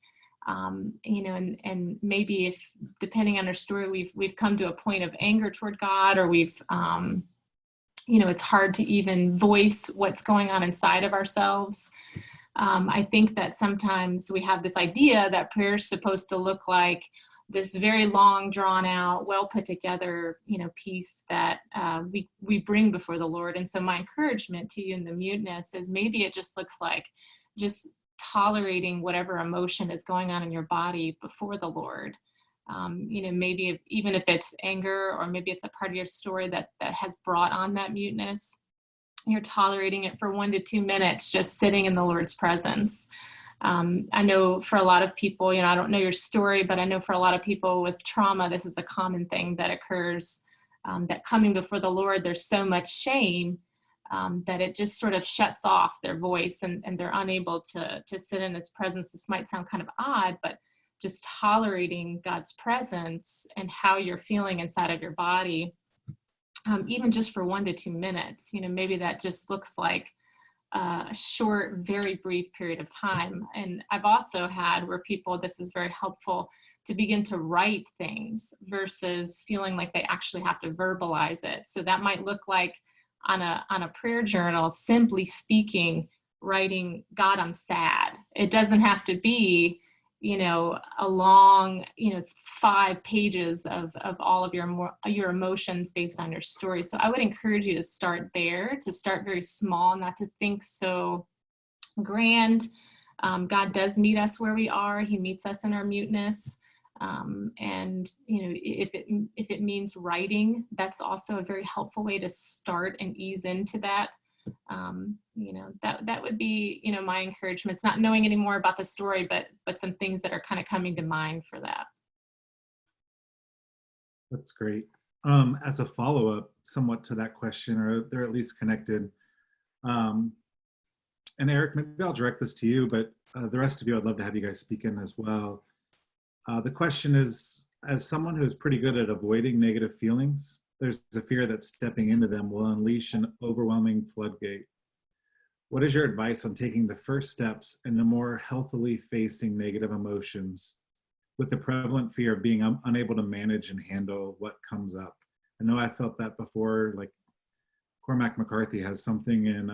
And maybe, if depending on our story, we've come to a point of anger toward God, or we've, it's hard to even voice what's going on inside of ourselves. I think that sometimes we have this idea that prayer is supposed to look like this very long, drawn out, well put together, piece that we bring before the Lord. And so my encouragement to you in the muteness is, maybe it just looks like just tolerating whatever emotion is going on in your body before the Lord. Maybe even if it's anger, or maybe it's a part of your story that has brought on that muteness, you're tolerating it for 1 to 2 minutes, just sitting in the Lord's presence. I know for a lot of people, I don't know your story, but I know for a lot of people with trauma, this is a common thing that occurs, that coming before the Lord, there's so much shame that it just sort of shuts off their voice, and they're unable to sit in his presence. This might sound kind of odd, but just tolerating God's presence and how you're feeling inside of your body, even just for 1 to 2 minutes, maybe that just looks like a short, very brief period of time. And I've also had where people, this is very helpful, to begin to write things versus feeling like they actually have to verbalize it. So that might look like, on a prayer journal, simply speaking, writing, "God, I'm sad." It doesn't have to be, a long, 5 pages of all of your emotions based on your story. So I would encourage you to start there, to start very small, not to think so grand. God does meet us where we are. He meets us in our muteness. And if it means writing, that's also a very helpful way to start and ease into that. That would be, my encouragement. It's not knowing any more about the story, but some things that are kind of coming to mind for that. That's great. As a follow-up somewhat to that question, or they're at least connected, and Eric, maybe I'll direct this to you, but the rest of you, I'd love to have you guys speak in as well. The question is, as someone who's pretty good at avoiding negative feelings, there's a fear that stepping into them will unleash an overwhelming floodgate. What is your advice on taking the first steps into more healthily facing negative emotions, with the prevalent fear of being unable to manage and handle what comes up? I know I felt that before. Like, Cormac McCarthy has something in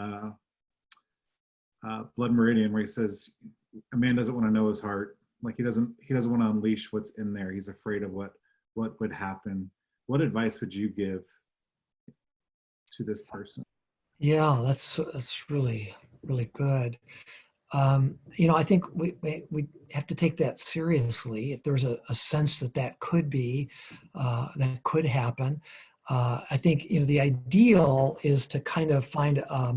Blood Meridian where he says a man doesn't want to know his heart. Like, he doesn't want to unleash what's in there. He's afraid of what would happen. What advice would you give to this person? Yeah, that's really, really good. I think we have to take that seriously. If there's a sense that could be, that could happen, I think, the ideal is to kind of find a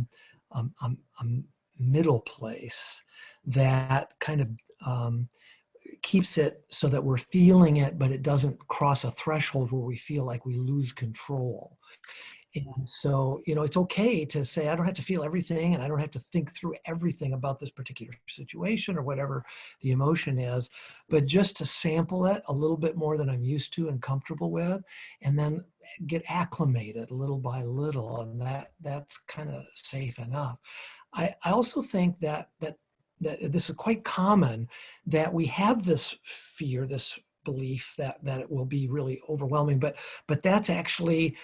middle place that kind of keeps it so that we're feeling it, but it doesn't cross a threshold where we feel like we lose control. And so, it's okay to say, I don't have to feel everything, and I don't have to think through everything about this particular situation or whatever the emotion is, but just to sample it a little bit more than I'm used to and comfortable with, and then get acclimated little by little. And that's kind of safe enough. I also think that this is quite common, that we have this fear, this belief that it will be really overwhelming, but that's actually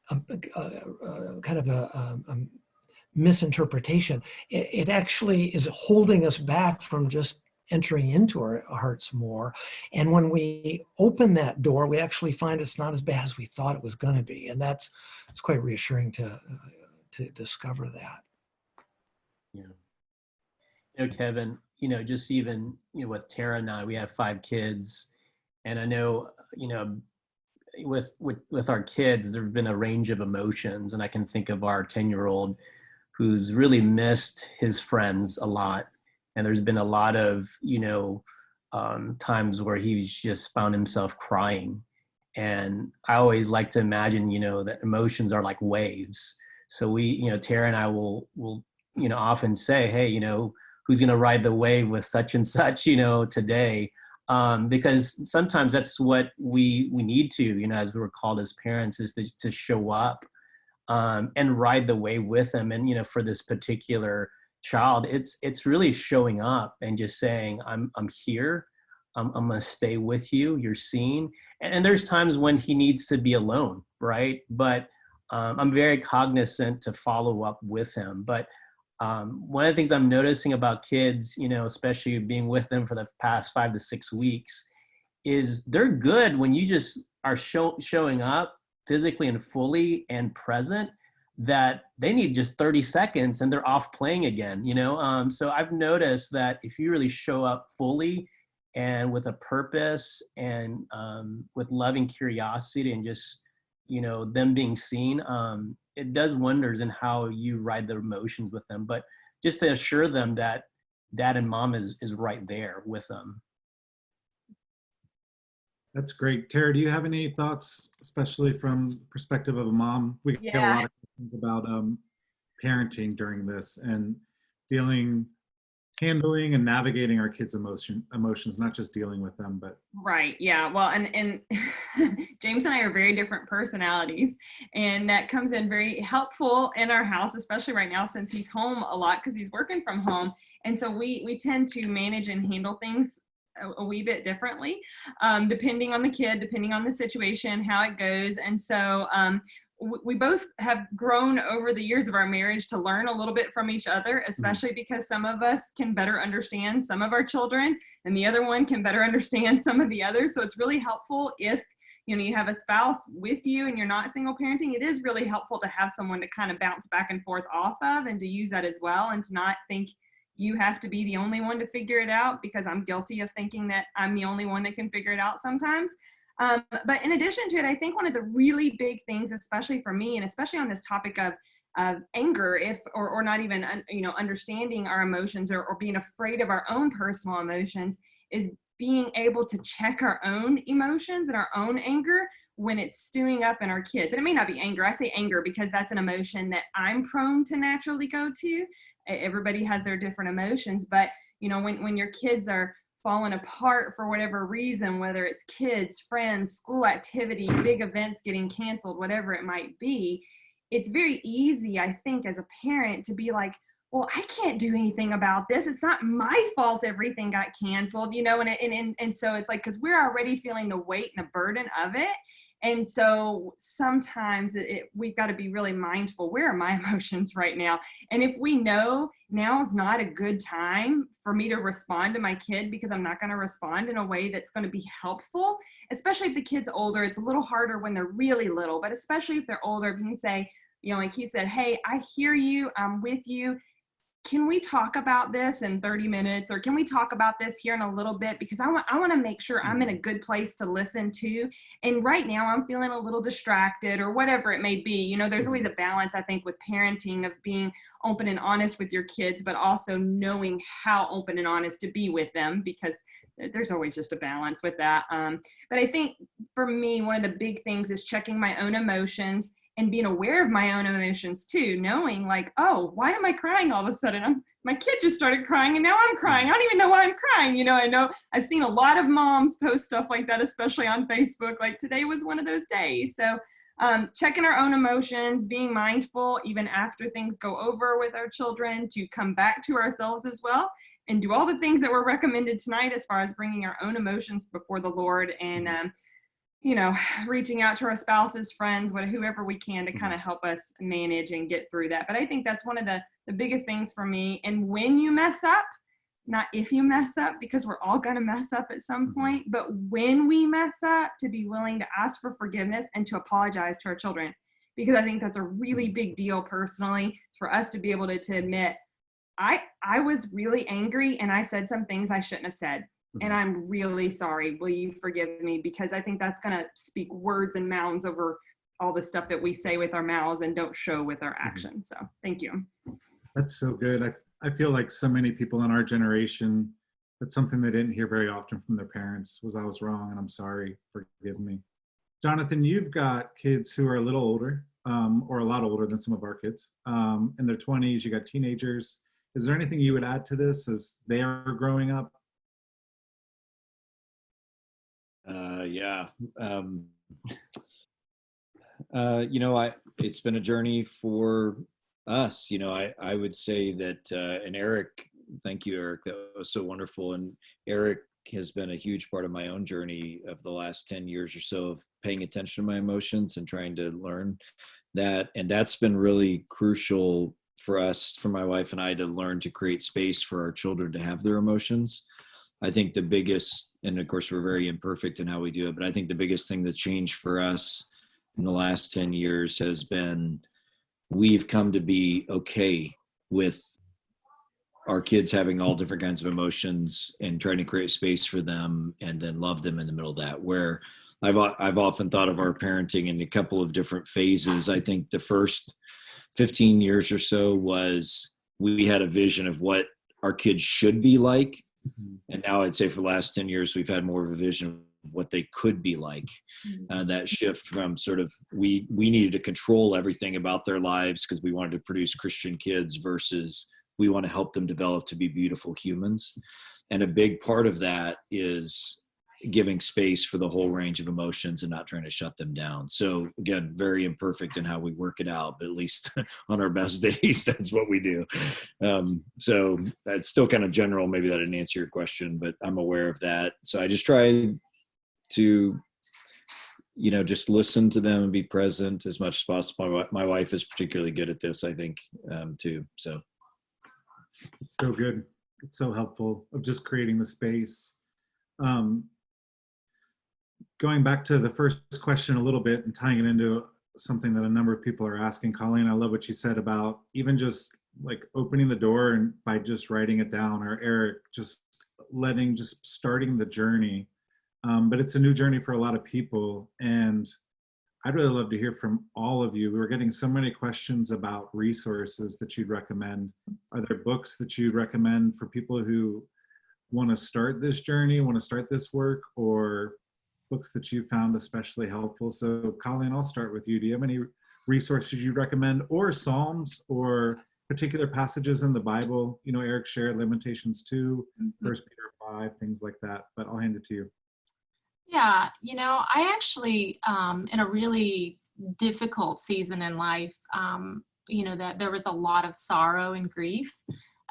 kind of a misinterpretation. It actually is holding us back from just entering into our hearts more. And when we open that door, we actually find it's not as bad as we thought it was going to be. And it's quite reassuring to discover that. Yeah. Kevin, just even, with Tara and I, we have 5 kids. And I know, with our kids, there's been a range of emotions. And I can think of our 10-year-old who's really missed his friends a lot. And there's been a lot of, times where he's just found himself crying. And I always like to imagine, that emotions are like waves. So we, Tara and I will often say, hey, who's going to ride the wave with such and such, today? Because sometimes that's what we need to, as we're called as parents, is to show up and ride the wave with them. And, for this particular child, it's really showing up and just saying, I'm here. I'm going to stay with you. You're seen. And there's times when he needs to be alone, right? But I'm very cognizant to follow up with him. But one of the things I'm noticing about kids, especially being with them for the past 5 to 6 weeks, is they're good when you just are showing up physically and fully and present, that they need just 30 seconds and they're off playing again, So I've noticed that if you really show up fully and with a purpose and with loving curiosity and just, them being seen, it does wonders in how you ride the emotions with them. But just to assure them that dad and mom is right there with them. That's great. Tara, do you have any thoughts, especially from the perspective of a mom? We get a lot of questions about parenting during this and handling and navigating our kids' emotions, not just dealing with them, but. Right. Yeah. Well, and James and I are very different personalities, and that comes in very helpful in our house, especially right now since he's home a lot because he's working from home. And so we tend to manage and handle things a wee bit differently, depending on the kid, depending on the situation, how it goes. And so we both have grown over the years of our marriage to learn a little bit from each other, especially because some of us can better understand some of our children and the other one can better understand some of the others. So it's really helpful if you have a spouse with you and you're not single parenting. It is really helpful to have someone to kind of bounce back and forth off of and to use that as well, and to not think you have to be the only one to figure it out, because I'm guilty of thinking that I'm the only one that can figure it out sometimes. But in addition to it, I think one of the really big things, especially for me, and especially on this topic of anger, or not even, understanding our emotions or being afraid of our own personal emotions, is being able to check our own emotions and our own anger when it's stewing up in our kids. And it may not be anger. I say anger because that's an emotion that I'm prone to naturally go to. Everybody has their different emotions, but when your kids are falling apart for whatever reason, whether it's kids, friends, school activity, big events getting canceled, whatever it might be, it's very easy, I think, as a parent to be like, well, I can't do anything about this. It's not my fault everything got canceled, and so it's like, because we're already feeling the weight and the burden of it. And so sometimes we've got to be really mindful. Where are my emotions right now? And if we know now is not a good time for me to respond to my kid, because I'm not going to respond in a way that's going to be helpful, especially if the kid's older. It's a little harder when they're really little, but especially if they're older, you can say, like he said, hey, I hear you. I'm with you. Can we talk about this in 30 minutes? Or can we talk about this here in a little bit? Because I want to make sure I'm in a good place to listen to. And right now I'm feeling a little distracted, or whatever it may be. There's always a balance, I think, with parenting, of being open and honest with your kids, but also knowing how open and honest to be with them, because there's always just a balance with that. But I think for me, one of the big things is checking my own emotions and being aware of my own emotions too, knowing like, oh, why am I crying all of a sudden? My kid just started crying and now I'm crying. I don't even know why I'm crying. I know I've seen a lot of moms post stuff like that, especially on Facebook, like today was one of those days. So checking our own emotions, being mindful even after things go over with our children, to come back to ourselves as well and do all the things that were recommended tonight as far as bringing our own emotions before the Lord, and reaching out to our spouses, friends, whoever we can to kind of help us manage and get through that. But I think that's one of the biggest things for me. And when you mess up, not if you mess up, because we're all going to mess up at some point, but when we mess up, to be willing to ask for forgiveness and to apologize to our children, because I think that's a really big deal personally for us to be able to admit, I was really angry and I said some things I shouldn't have said. And I'm really sorry. Will you forgive me? Because I think that's going to speak words and mountains over all the stuff that we say with our mouths and don't show with our actions. So thank you. That's so good. I feel like so many people in our generation, that's something they didn't hear very often from their parents was, I was wrong and I'm sorry, forgive me. Jonathan, you've got kids who are a little older, or a lot older than some of our kids, in their 20s. You got teenagers. Is there anything you would add to this as they are growing up? Yeah. It's been a journey for us. I would say that, and Eric, thank you, Eric. That was so wonderful. And Eric has been a huge part of my own journey of the last 10 years or so of paying attention to my emotions and trying to learn that. And that's been really crucial for us, for my wife and I, to learn to create space for our children to have their emotions. I think the biggest, and of course we're very imperfect in how we do it, but I think the biggest thing that's changed for us in the last 10 years has been, we've come to be okay with our kids having all different kinds of emotions and trying to create space for them and then love them in the middle of that. Where I've often thought of our parenting in a couple of different phases. I think the first 15 years or so was, we had a vision of what our kids should be like. And now I'd say for the last 10 years, we've had more of a vision of what they could be like. That shift from sort of, we needed to control everything about their lives because we wanted to produce Christian kids, versus we want to help them develop to be beautiful humans. And a big part of that is giving space for the whole range of emotions and not trying to shut them down. So again, very imperfect in how we work it out, but at least on our best days, that's what we do. So that's still kind of general. Maybe that didn't answer your question, but I'm aware of that. So I just try to, just listen to them and be present as much as possible. My wife is particularly good at this, I think, too. So good. It's so helpful of just creating the space. Going back to the first question a little bit and tying it into something that a number of people are asking, Colleen, I love what you said about even just like opening the door and by just writing it down, or Eric, just starting the journey. But it's a new journey for a lot of people. And I'd really love to hear from all of you. We're getting so many questions about resources that you'd recommend. Are there books that you'd recommend for people who want to start this journey, want to start this work, or books that you found especially helpful? So Colleen, I'll start with you. Do you have any resources you'd recommend, or Psalms, or particular passages in the Bible? Eric shared Lamentations 2, 1 Peter 5, things like that, but I'll hand it to you. Yeah, I actually, in a really difficult season in life, that there was a lot of sorrow and grief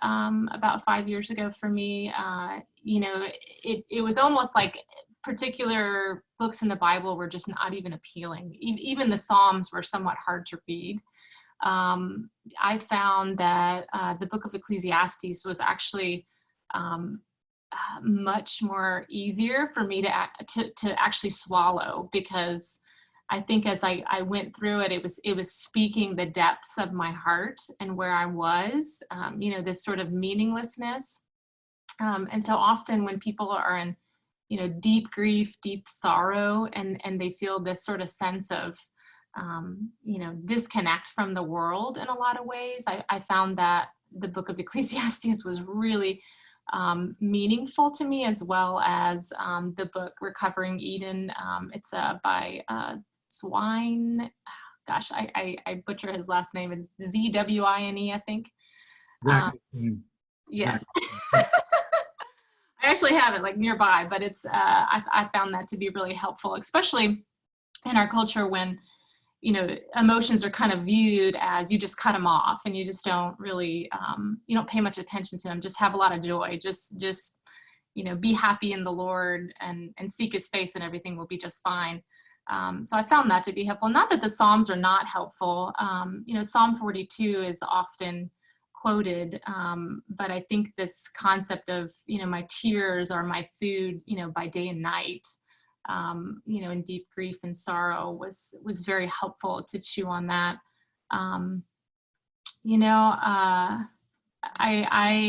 about 5 years ago for me. It was almost like particular books in the Bible were just not even appealing. Even the Psalms were somewhat hard to read. I found that the book of Ecclesiastes was actually much more easier for me to actually swallow, because I think as I went through it, it was speaking the depths of my heart and where I was, this sort of meaninglessness. And so often when people are in, deep grief, deep sorrow, and they feel this sort of sense of, disconnect from the world in a lot of ways, I found that the book of Ecclesiastes was really meaningful to me, as well as the book Recovering Eden. It's by Zwine. Gosh, I butcher his last name. It's Zwine, I think. Yes. I actually have it like nearby, but it's I found that to be really helpful, especially in our culture when emotions are kind of viewed as you just cut them off and you just don't really you don't pay much attention to them. Just have a lot of joy. Just be happy in the Lord and seek His face, and everything will be just fine. So I found that to be helpful. Not that the Psalms are not helpful. Psalm 42 is often quoted, but I think this concept of, my tears are my food, by day and night, in deep grief and sorrow was very helpful to chew on that. I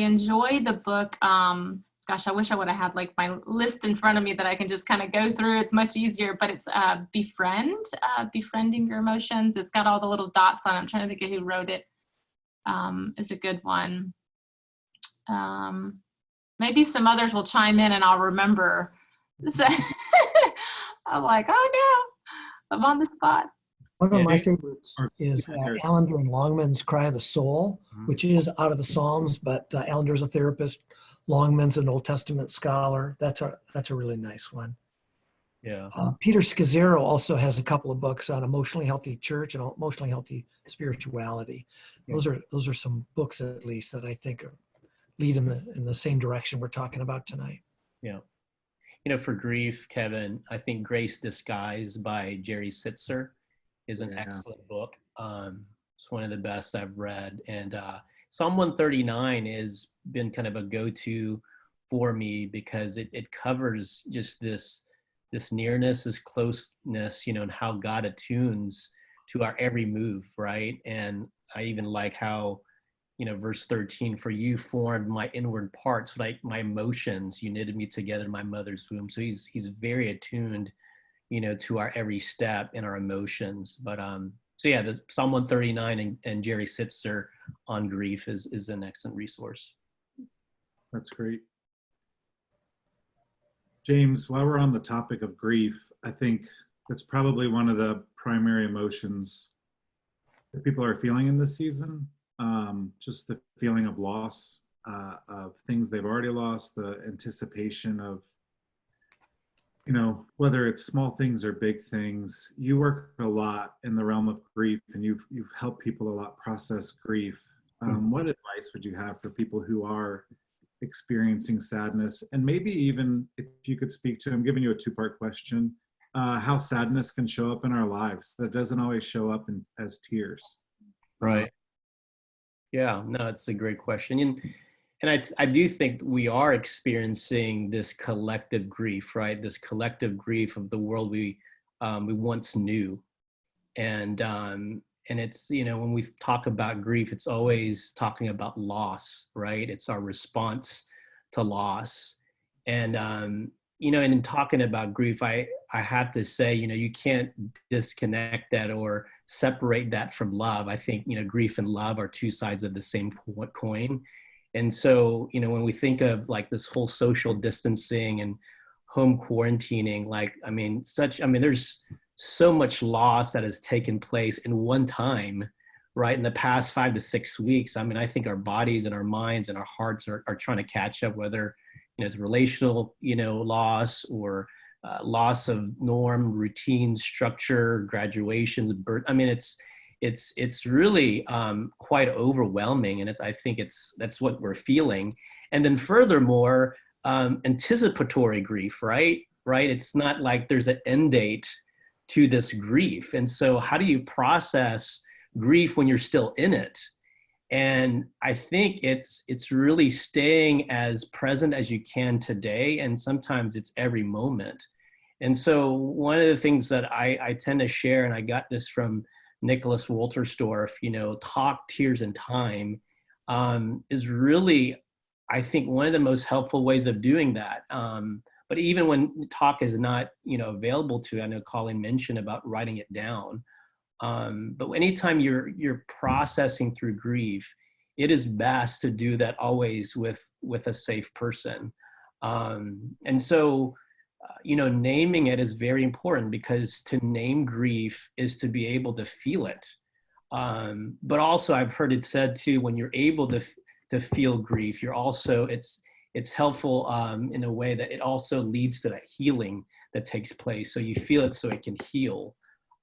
enjoy the book. Gosh, I wish I would have had like my list in front of me that I can just kind of go through. It's much easier, but it's Befriending Your Emotions. It's got all the little dots on it. I'm trying to think of who wrote it. Is a good one. Maybe some others will chime in and I'll remember. So I'm like, oh no, I'm on the spot. One of my favorites is Allender and Longman's Cry of the Soul, which is out of the Psalms, but Allender's a therapist, Longman's an Old Testament scholar. That's a really nice one. Yeah. Peter Scazzero also has a couple of books on emotionally healthy church and emotionally healthy spirituality. Those are some books, at least, that I think lead in the same direction we're talking about tonight. Yeah. For grief, Kevin, I think Grace Disguised by Jerry Sitzer is an excellent book. It's one of the best I've read. And Psalm 139 has been kind of a go-to for me because it covers just this nearness, this closeness, and how God attunes to our every move, right? And I even like how, verse 13, for you formed my inward parts, like my emotions, you knitted me together in my mother's womb. So he's very attuned, to our every step in our emotions. But so yeah, the Psalm 139 and Jerry Sitzer on grief is an excellent resource. That's great. James, while we're on the topic of grief, I think that's probably one of the primary emotions that people are feeling in this season. Just the feeling of loss, of things they've already lost, the anticipation of, whether it's small things or big things. You work a lot in the realm of grief, and you've helped people a lot process grief. What advice would you have for people who are experiencing sadness, and maybe even if you could speak to, I'm giving you a two-part question, how sadness can show up in our lives that doesn't always show up as tears? Right. Yeah, no, it's a great question. And I do think we are experiencing this collective grief, right? This collective grief of the world we once knew. And it's, when we talk about grief, it's always talking about loss, right? It's our response to loss. And, and in talking about grief, I have to say, you can't disconnect that or separate that from love. I think, grief and love are two sides of the same coin. And so, when we think of like this whole social distancing and home quarantining, there's so much loss that has taken place in one time, right? In the past 5 to 6 weeks. I think our bodies and our minds and our hearts are trying to catch up, whether, it's relational, loss or loss of norm, routine, structure, graduations, birth. It's really quite overwhelming, and I think that's what we're feeling. And then furthermore, anticipatory grief, right? It's not like there's an end date to this grief. And so how do you process grief when you're still in it? And I think it's really staying as present as you can today, and sometimes it's every moment. And so one of the things that I tend to share, and I got this from Nicholas Wolterstorff, talk, tears, and time, is really, I think, one of the most helpful ways of doing that. But even when talk is not, available to, I know Colleen mentioned about writing it down. But anytime you're processing through grief, it is best to do that always with a safe person. And so, naming it is very important, because to name grief is to be able to feel it. But also, I've heard it said too, when you're able to feel grief, you're also, it's helpful in a way that it also leads to that healing that takes place. So you feel it so it can heal.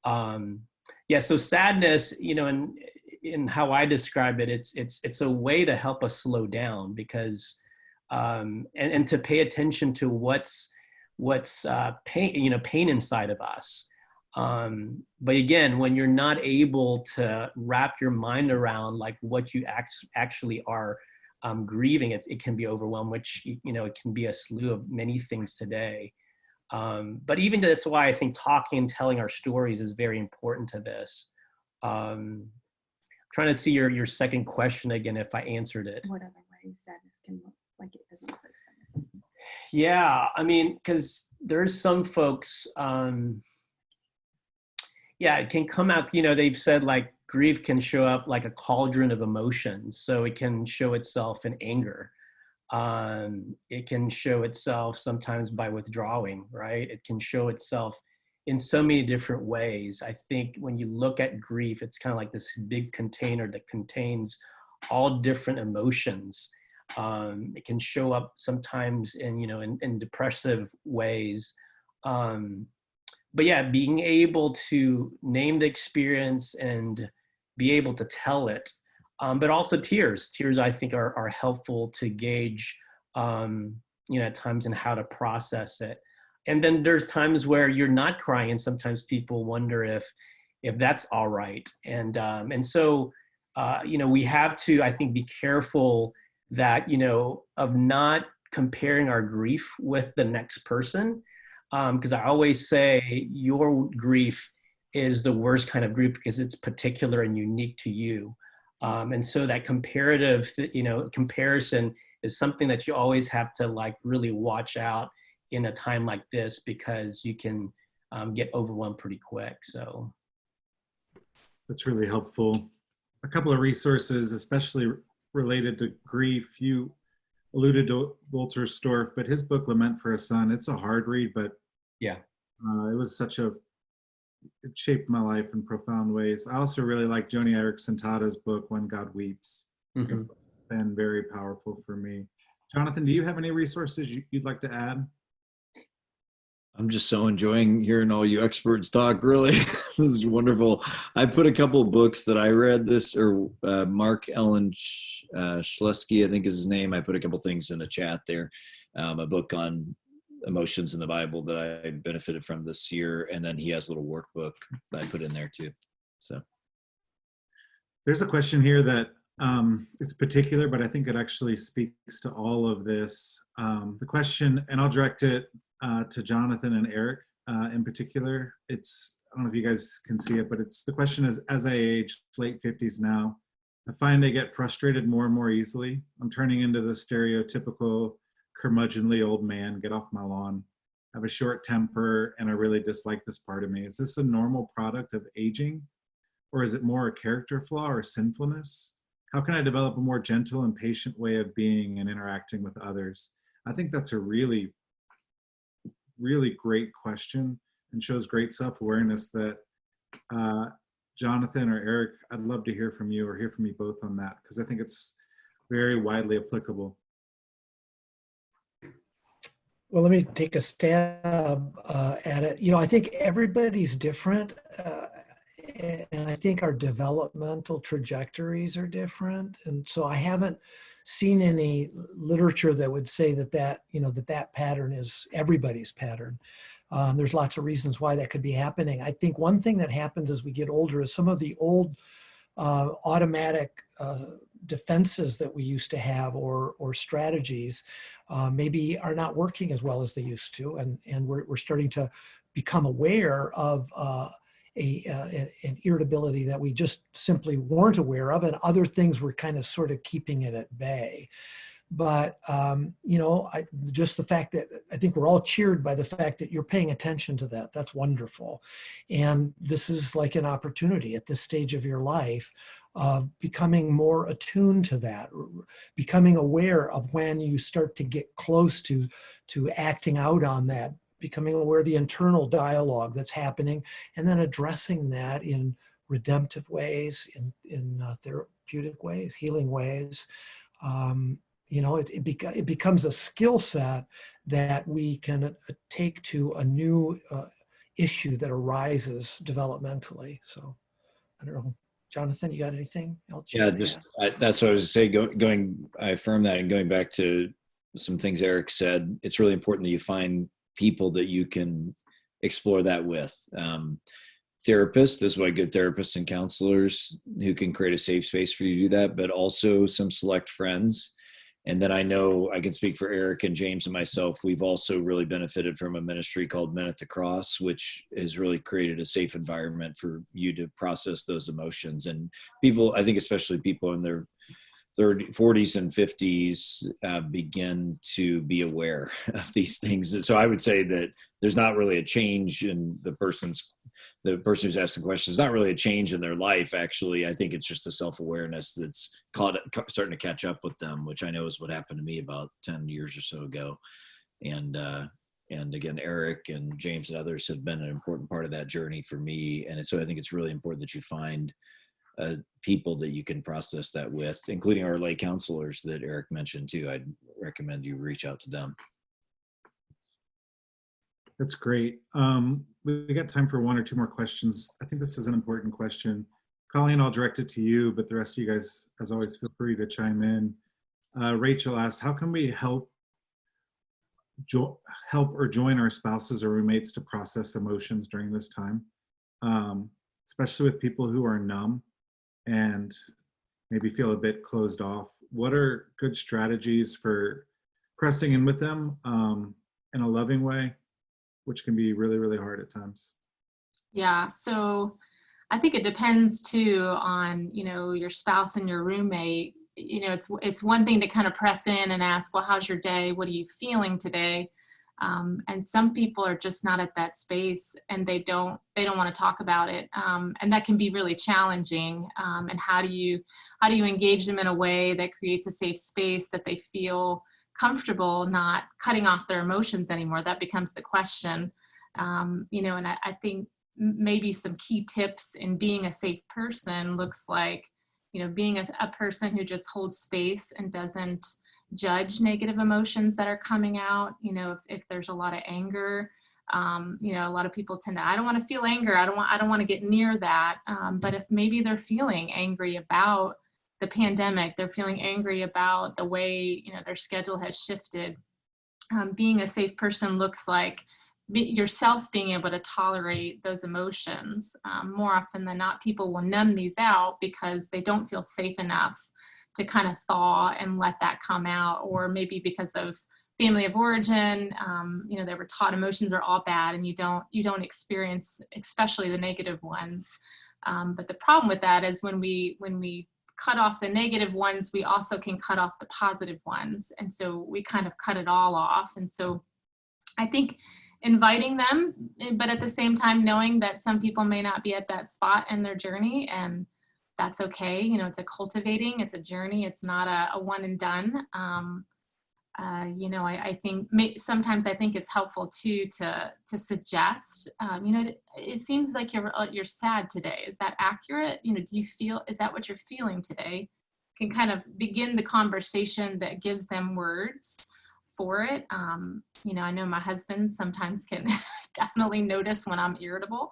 So sadness, in how I describe it, it's a way to help us slow down, because and to pay attention to what's pain inside of us. But again, when you're not able to wrap your mind around like what you actually are grieving, it can be overwhelmed, which, you know, it can be a slew of many things today. But even that's why I think talking and telling our stories is very important to this. Trying to see your second question again, if I answered it. What other ways sadness can look like it doesn't look like sadness? Yeah, I mean, because there's some folks, yeah, it can come out, you know, they've said like grief can show up like a cauldron of emotions. So it can show itself in anger. It can show itself sometimes by withdrawing, right? It can show itself in so many different ways. I think when you look at grief, it's kind of like this big container that contains all different emotions. It can show up sometimes in, you know, in depressive ways. But yeah, being able to name the experience and be able to tell it, but also tears. Tears, I think, are helpful to gauge, you know, at times in how to process it. And then there's times where you're not crying, and sometimes people wonder if that's all right. And so, you know, we have to, I think, be careful that, you know, of not comparing our grief with the next person. Because I always say your grief is the worst kind of grief because it's particular and unique to you. And so that comparative, you know, comparison is something that you always have to like really watch out in a time like this, because you can get overwhelmed pretty quick. So That's really helpful. A couple of resources, especially related to grief. You alluded to Walter Storff, but his book, Lament for a Son, it's a hard read, but yeah, it was it shaped my life in profound ways. I also really like Joni Eareckson Tada's book, When God Weeps. mm-hmm. It's been very powerful for me. Jonathan, do you have any resources you'd like to add? I'm just so enjoying hearing all you experts talk, really. This is wonderful. I put a couple of books that I read Mark Ellen Schlusky, I think is his name. I put a couple things in the chat there. A book on emotions in the Bible that I benefited from this year. And then he has a little workbook that I put in there too. So there's a question here that it's particular, but I think it actually speaks to all of this. The question, and I'll direct it to Jonathan and Eric in particular. I don't know if you guys can see it, but the question is, as I age, late 50s now, I find I get frustrated more and more easily. I'm turning into the stereotypical curmudgeonly old man, get off my lawn. I have a short temper and I really dislike this part of me. Is this a normal product of aging? Or is it more a character flaw or sinfulness? How can I develop a more gentle and patient way of being and interacting with others? I think that's a really, really great question and shows great self-awareness that Jonathan or Eric, I'd love to hear from you or hear from you both on that, because I think it's very widely applicable. Well, let me take a stab at it. You know, I think everybody's different. And I think our developmental trajectories are different. And so I haven't seen any literature that would say that pattern is everybody's pattern. There's lots of reasons why that could be happening. I think one thing that happens as we get older is some of the old automatic defenses that we used to have or strategies maybe are not working as well as they used to. And we're starting to become aware of an irritability that we just simply weren't aware of, and other things were kind of sort of keeping it at bay. But, just the fact that I think we're all cheered by the fact that you're paying attention to that. That's wonderful. And this is like an opportunity at this stage of your life of becoming more attuned to that, becoming aware of when you start to get close to acting out on that, becoming aware of the internal dialogue that's happening, and then addressing that in redemptive ways, in therapeutic ways, healing ways. It becomes a skill set that we can take to a new issue that arises developmentally. So I don't know, Jonathan, you got anything else? Yeah, that's what I was saying. I affirm that, and going back to some things Eric said, it's really important that you find people that you can explore that with. Therapists, this is why good therapists and counselors who can create a safe space for you to do that, but also some select friends. And then I know I can speak for Eric and James and myself. We've also really benefited from a ministry called Men at the Cross, which has really created a safe environment for you to process those emotions. And people, I think especially people in their 40s and 50s begin to be aware of these things. And so I would say that there's not really a change in the person who's asking questions. It's not really a change in their life. Actually, I think it's just a self-awareness that's starting to catch up with them, which I know is what happened to me about 10 years or so ago. And again, Eric and James and others have been an important part of that journey for me. And so I think it's really important that you find people that you can process that with, including our lay counselors that Eric mentioned too. I'd recommend you reach out to them. That's great. We got time for one or two more questions. I think this is an important question. Colleen, I'll direct it to you, but the rest of you guys, as always, feel free to chime in. Rachel asked, how can we help or join our spouses or roommates to process emotions during this time, especially with people who are numb and maybe feel a bit closed off? What are good strategies for pressing in with them in a loving way, which can be really, really hard at times? Yeah, so I think it depends too on, your spouse and your roommate. It's one thing to kind of press in and ask, well, how's your day? What are you feeling today? And some people are just not at that space and they don't want to talk about it. And that can be really challenging. And how do you engage them in a way that creates a safe space that they feel comfortable not cutting off their emotions anymore? That becomes the question. And I think maybe some key tips in being a safe person looks like, being a person who just holds space and doesn't judge negative emotions that are coming out. If there's a lot of anger, a lot of people tend to, I don't want to feel anger. I don't want to get near that. But if maybe they're feeling angry about the pandemic, they're feeling angry about the way, their schedule has shifted. Being a safe person looks like yourself being able to tolerate those emotions. More often than not, people will numb these out because they don't feel safe enough to kind of thaw and let that come out, or maybe because of family of origin, they were taught emotions are all bad and you don't experience, especially the negative ones. But the problem with that is when we cut off the negative ones, we also can cut off the positive ones. And so we kind of cut it all off. And so I think inviting them, but at the same time, knowing that some people may not be at that spot in their journey, and that's okay. It's it's a journey. It's not a one and done. I think sometimes I think it's helpful too to suggest, it seems like you're sad today. Is that accurate? Is that what you're feeling today? Can kind of begin the conversation that gives them words for it. I know my husband sometimes can definitely notice when I'm irritable,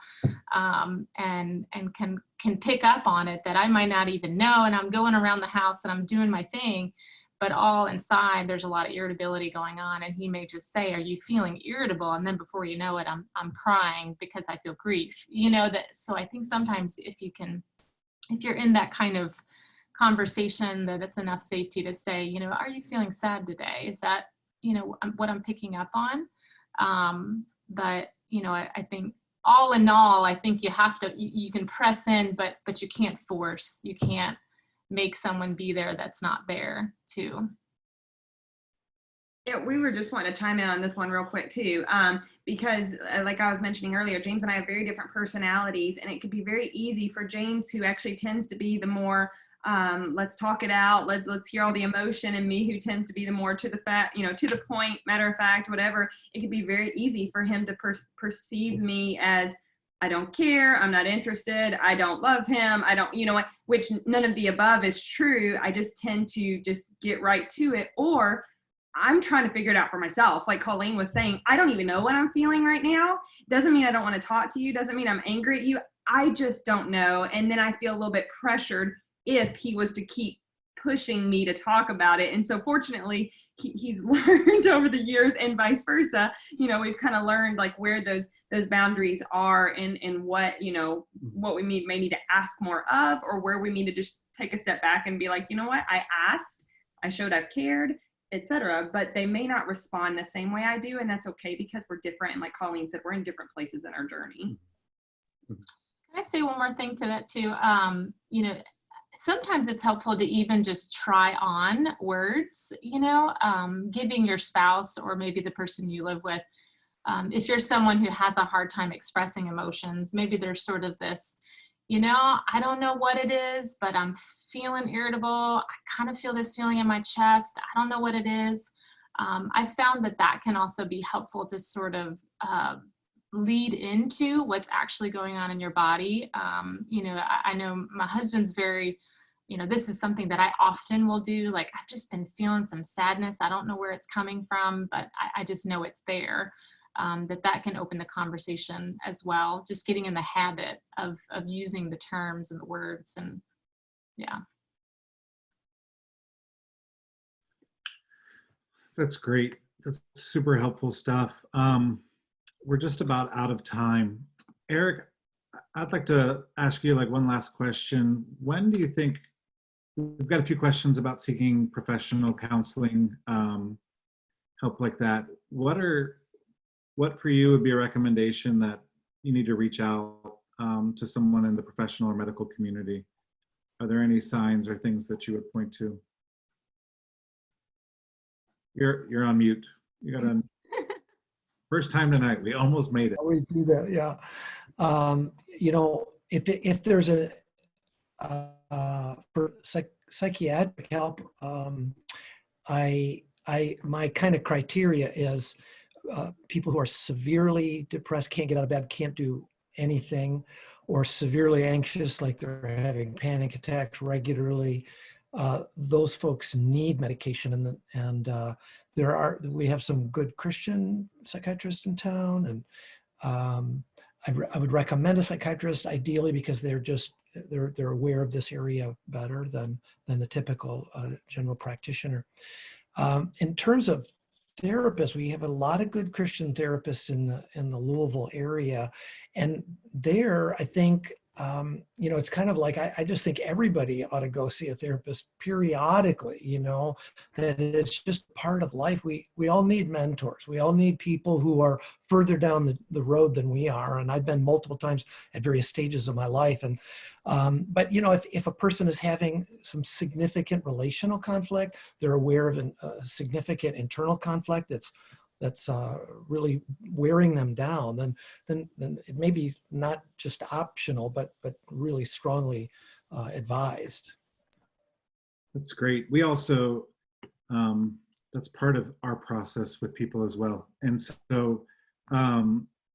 and can pick up on it that I might not even know. And I'm going around the house and I'm doing my thing, but all inside there's a lot of irritability going on. And he may just say, "Are you feeling irritable?" And then before you know it, I'm crying because I feel grief. So I think sometimes if you're in that kind of conversation, that it's enough safety to say, "Are you feeling sad today?" Is that what I'm picking up on. But I think all in all, I think you have to, you can press in, but you can't force. You can't make someone be there that's not there too. Yeah, we were just wanting to chime in on this one real quick too, because like I was mentioning earlier, James and I have very different personalities, and it could be very easy for James, who actually tends to be the more let's talk it out, let's hear all the emotion, and me, who tends to be the more to the fact, to the point, matter of fact, whatever. It could be very easy for him to perceive me as, I don't care, I'm not interested, I don't love him, I don't, which none of the above is true. I just tend to just get right to it, or I'm trying to figure it out for myself. Like Colleen was saying, I don't even know what I'm feeling right now. Doesn't mean I don't want to talk to you, doesn't mean I'm angry at you. I just don't know. And then I feel a little bit pressured if he was to keep pushing me to talk about it. And so fortunately, he's learned over the years, and vice versa. You know, we've kind of learned like where those boundaries are, and what, you know, what we may need to ask more of, or where we need to just take a step back and be like, you know what, I asked, I showed I've cared, etc. But they may not respond the same way I do, and that's okay, because we're different. And like Colleen said, we're in different places in our journey. Can I say one more thing to that too? You know, sometimes it's helpful to even just try on words, you know, giving your spouse or maybe the person you live with, if you're someone who has a hard time expressing emotions, maybe there's sort of this, you know, I don't know what it is, but I'm feeling irritable. I kind of feel this feeling in my chest. I don't know what it is. I found that can also be helpful to sort of lead into what's actually going on in your body. You know, I know my husband's very, you know, this is something that I often will do. Like, I've just been feeling some sadness. I don't know where it's coming from, but I just know it's there. That can open the conversation as well. Just getting in the habit of using the terms and the words, and yeah. That's great. That's super helpful stuff. We're just about out of time. Eric, I'd like to ask you like one last question. When do you think, we've got a few questions about seeking professional counseling, help like that. What for you would be a recommendation that you need to reach out to someone in the professional or medical community? Are there any signs or things that you would point to? You're on mute. You got on. First time tonight. We almost made it. Always do that, yeah. You know, if there's a for psychiatric help, my kind of criteria is people who are severely depressed, can't get out of bed, can't do anything, or severely anxious, like they're having panic attacks regularly. Those folks need medication, and we have some good Christian psychiatrists in town, and I would recommend a psychiatrist ideally, because they're aware of this area better than the typical general practitioner. In terms of therapists, we have a lot of good Christian therapists in the Louisville area, and there I think you know, it's kind of like I just think everybody ought to go see a therapist periodically. You know, that it's just part of life. We all need mentors. We all need people who are further down the road than we are. And I've been multiple times at various stages of my life. And but you know, if a person is having some significant relational conflict, they're aware of a significant internal conflict that's really wearing them down, then it may be not just optional, but really strongly advised. That's great. We also, that's part of our process with people as well. And so I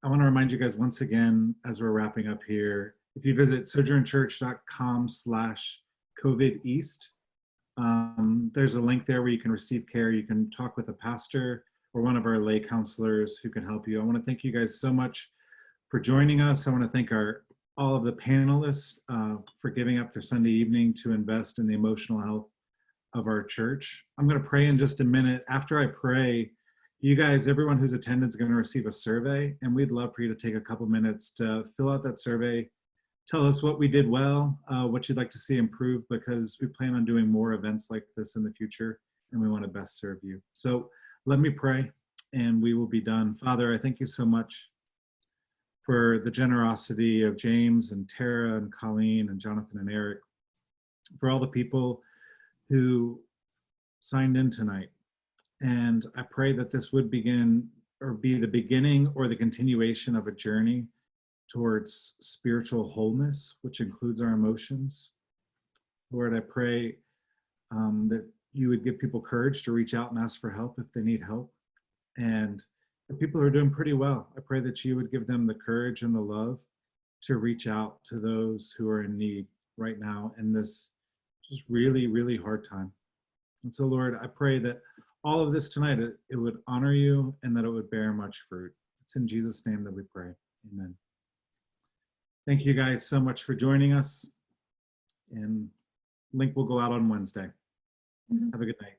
want to remind you guys once again, as we're wrapping up here, if you visit sojournchurch.com/COVID East, there's a link there where you can receive care. You can talk with a pastor or one of our lay counselors who can help you. I want to thank you guys so much for joining us. I want to thank all of the panelists for giving up their Sunday evening to invest in the emotional health of our church. I'm going to pray in just a minute. After I pray, you guys, everyone who's attended is going to receive a survey, and we'd love for you to take a couple minutes to fill out that survey. Tell us what we did well, what you'd like to see improved, because we plan on doing more events like this in the future, and we want to best serve you. So let me pray, and we will be done. Father, I thank you so much for the generosity of James and Tara and Colleen and Jonathan and Eric, for all the people who signed in tonight. And I pray that this would begin, or be the beginning or the continuation of a journey towards spiritual wholeness, which includes our emotions. Lord, I pray that you would give people courage to reach out and ask for help if they need help. And the people who are doing pretty well, I pray that you would give them the courage and the love to reach out to those who are in need right now in this just really, really hard time. And so, Lord, I pray that all of this tonight, it would honor you and that it would bear much fruit. It's in Jesus' name that we pray. Amen. Thank you guys so much for joining us. And link will go out on Wednesday. Have a good night.